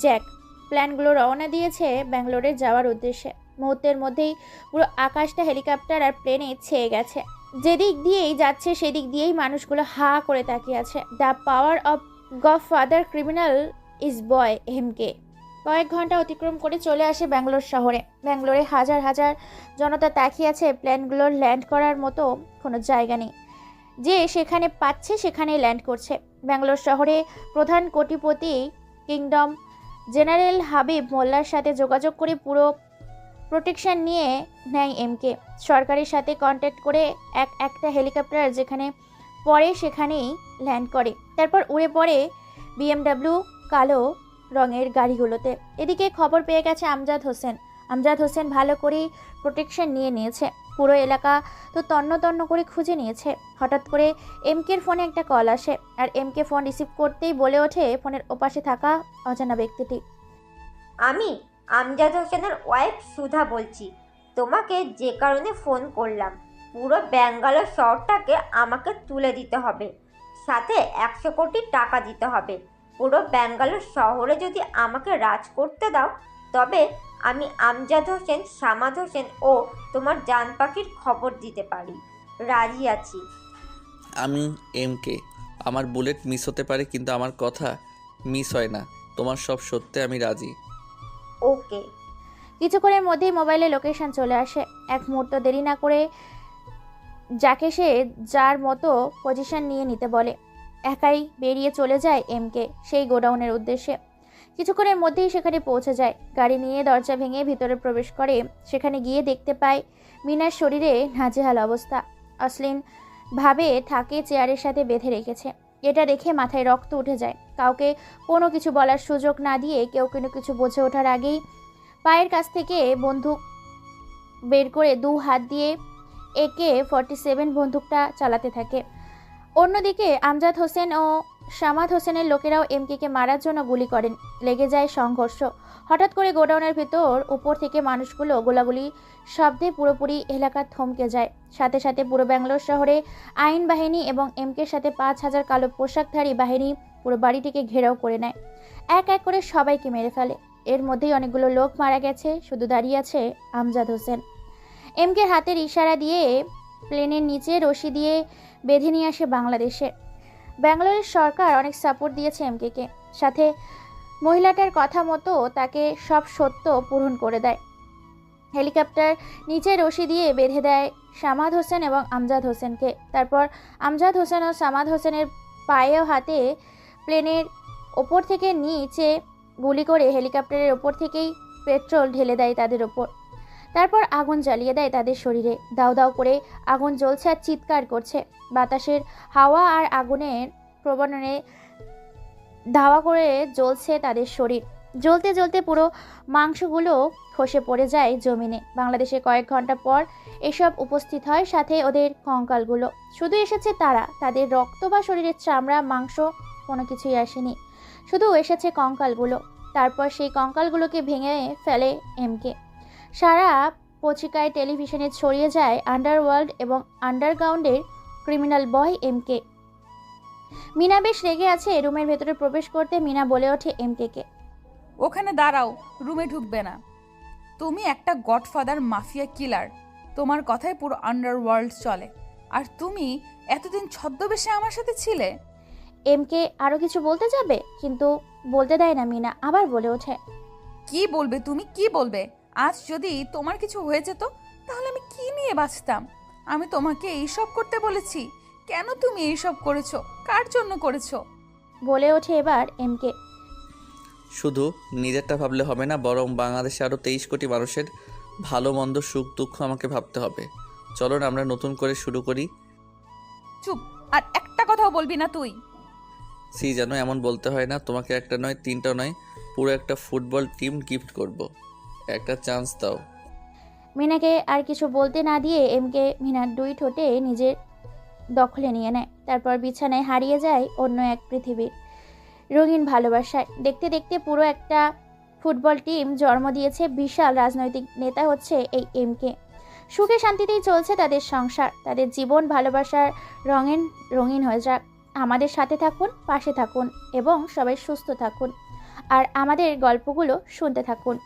জ্যাক প্ল্যানগুলো রওনা দিয়েছে ব্যাঙ্গালোরে যাওয়ার উদ্দেশ্যে। মুহূর্তের মধ্যেই পুরো আকাশটা হেলিকপ্টার আর প্লেনে ছেয়ে গেছে। যেদিক দিয়েই যাচ্ছে সেদিক দিয়েই মানুষগুলো হা করে তাকিয়ে আছে। The power of godfather criminal is boy MK. কয়েক ঘন্টা অতিক্রম করে চলে আসে ব্যাঙ্গালোর শহরে। ব্যাঙ্গালোরে হাজার হাজার জনতা তাকিয়ে আছে। প্লেনগুলোর ল্যান্ড করার মতো কোনো জায়গা নেই, যে সেখানে পাচ্ছে সেখানেই ল্যান্ড করছে। ব্যাঙ্গালোর শহরে প্রধান কোটিপতি কিংডম জেনারেল হাবিব মোল্লার সাথে যোগাযোগ করে পুরো প্রোটেকশন নিয়ে নেয় এমকে। সরকারের সাথে কন্ট্যাক্ট করে একটা হেলিকপ্টার যেখানে পড়ে সেখানেই ল্যান্ড করে, তারপর উড়ে পড়ে BMW কালো রঙের গাড়িগুলোতে। এদিকে খবর পেয়ে গেছে আমজাদ হোসেন ভালো করেই প্রোটেকশন নিয়ে নিয়েছে। পুরো এলাকা তো তন্ন তন্ন করে খুঁজে নিয়েছে। হঠাৎ করে এমকের ফোনে একটা কল আসে, আর এমকে ফোন রিসিভ করতেই বলে ওঠে ফোনের ওপাশে থাকা অজানা ব্যক্তিটি। আমি আমজাদ হোসেনের ওয়াইফ সুধা বলছি। তোমাকে যে কারণে ফোন করলাম, পুরো ব্যাঙ্গালোর শহরটাকে আমাকে তুলে দিতে হবে, সাথে 100 কোটি টাকা দিতে হবে। পুরো ব্যাঙ্গালোর শহরে যদি আমাকে রাজ করতে দাও, তবে আমি আমজাদ হোসেন, সামাদ হোসেন ও তোমার জান পাখির খবর দিতে পারি। রাজি আছি। আমি এমকে। আমার বুলেট মিস হতে পারে, কিন্তু আমার কথা মিস হয় না। তোমার সব সত্যি আমি রাজি। ওকে। কিছুক্ষণের মধ্যেই মোবাইলে লোকেশন চলে আসে। এক মুহূর্ত দেরি না করে যাকে সে যার মতো পজিশন নিয়ে নিতে বলে। একাই বেরিয়ে চলে যায় এমকে সেই গোডাউনের উদ্দেশ্যে। কিছুক্ষণের মধ্যেই সেখানে পৌঁছে যায়। গাড়ি নিয়ে দরজা ভেঙে ভিতরে প্রবেশ করে। সেখানে গিয়ে দেখতে পায় মিনার শরীরে নাজেহাল অবস্থা। অশ্লীল ভাবে থাকে চেয়ারের সাথে বেঁধে রেখেছে। এটা দেখে মাথায় রক্ত উঠে যায়। কাউকে কোনো কিছু বলার সুযোগ না দিয়ে কেউ কোনো কিছু বুঝে ওঠার আগেই পায়ের কাছ থেকে বন্দুক বের করে 2 হাত দিয়ে AK-47 বন্দুকটা চালাতে থাকে। অন্যদিকে আমজাদ হোসেন ও সামাদ হোসেনের লোকেরাও এমকে মারার জন্য গুলি করেন। লেগে যায় সংঘর্ষ। হঠাৎ করে গোডাউনের ভিতর উপর থেকে মানুষগুলো গোলাগুলি শব্দে পুরোপুরি এলাকা থমকে যায়। সাথে সাথে পুরো ব্যাঙ্গালোর শহরে আইন বাহিনী এবং এমকের সাথে 5,000 কালো পোশাকধারী বাহিনী পুরো বাড়িটিকে ঘেরাও করে নেয়। এক এক করে সবাইকে মেরে ফেলে। এর মধ্যেই অনেকগুলো লোক মারা গেছে, শুধু দাঁড়িয়ে আছে আমজাদ হোসেন। এমকে হাতের ইশারা দিয়ে প্লেনের নিচে রশি দিয়ে বেঁধে নিয়ে আসে বাংলাদেশে। ব্যাঙ্গালোরের সরকার অনেক সাপোর্ট দিয়েছে এমকে, সাথে মহিলাটার কথা মতো তাকে সব সত্য পূরণ করে দেয়। হেলিকপ্টার নিচে রশি দিয়ে বেঁধে দেয় সামাদ হোসেন এবং আমজাদ হোসেনকে। তারপর আমজাদ হোসেন ও সামাদ হোসেনের পায়ে ও হাতে প্লেনের ওপর থেকে নিচে গুলি করে হেলিকপ্টারের ওপর থেকেই পেট্রোল ঢেলে দেয় তাদের ওপর। তারপর আগুন জ্বালিয়ে দেয় তাদের শরীরে। দাউ দাউ করে আগুন জ্বলছে আর চিৎকার করছে। বাতাসের হাওয়া আর আগুনের প্রবণনে ধাওয়া করে জ্বলছে তাদের শরীর। জ্বলতে জ্বলতে পুরো মাংসগুলো খসে পড়ে যায় জমিনে। বাংলাদেশে কয়েক ঘন্টা পর এসব উপস্থিত হয়, সাথে ওদের কঙ্কালগুলো। শুধু এসেছে তারা, তাদের রক্ত বা শরীরের চামড়া মাংস কোনো কিছুই আসেনি, শুধু এসেছে কঙ্কালগুলো। তারপর সেই কঙ্কালগুলোকে ভেঙে ফেলে এমকে। সারা পত্রিকায় টেলিভিশনে ছড়িয়ে যায় আন্ডারওয়ার্ল্ড এবং আন্ডারগ্রাউন্ডের ক্রিমিনাল বয় এমকে। মিনা বেশ রেগে আছে। রুমের ভেতরে প্রবেশ করতে মিনা বলে ওঠে এমকে, ওখানে দাঁড়াও, রুমে ঢুকবে না। তুমি একটা গডফাদার মাফিয়া কিলার, তোমার কথায় পুরো আন্ডারওয়ার্ল্ড চলে। আর তুমি এতদিন ছদ্মবেশে আমার সাথে ছিলে। এমকে আরো কিছু বলতে যাবে, কিন্তু বলতে দেয় না মিনা। আবার বলে ওঠে, কি বলবে তুমি, কি বলবে? আজ যদি তোমার কিছু হয়ে যেত তাহলে আমি কি নিয়ে বাঁচতাম? আমি তোমাকে এইসব করতে বলেছি? কেন তুমি এইসব করেছো? কার জন্য করেছো? বলে ওঠে এবার এমকে। শুধু নিজেরটা ভাবলে হবে না, বরং বাংলাদেশে আরও 23 কোটি মানুষের ভালো মন্দ সুখ দুঃখ আমাকে ভাবতে হবে। চলো না আমরা নতুন করে শুরু করি। চুপ, আর একটা কথাও বলবি না তুই। যেন এমন বলতে হয় না। তোমাকে একটা নয়, তিনটা নয়, পুরো একটা ফুটবল টিম গিফট করব। একটা চান্স দাও। মিনাকে আর কিছু বলতে না দিয়ে এমকে মিনার দুই ঠোঁটে নিজের দখলে নিয়ে নেয়। তারপর বিছানায় হারিয়ে যায় অন্য এক পৃথিবীর রঙিন ভালোবাসায়। দেখতে দেখতে পুরো একটা ফুটবল টিম জন্ম দিয়েছে। বিশাল রাজনৈতিক নেতা হচ্ছে এই এমকে। সুখে শান্তিতেই চলছে তাদের সংসার, তাদের জীবন। ভালোবাসার রঙিন হয়ে যাক। আমাদের সাথে থাকুন, পাশে থাকুন এবং সবাই সুস্থ থাকুন আর আমাদের গল্পগুলো শুনতে থাকুন।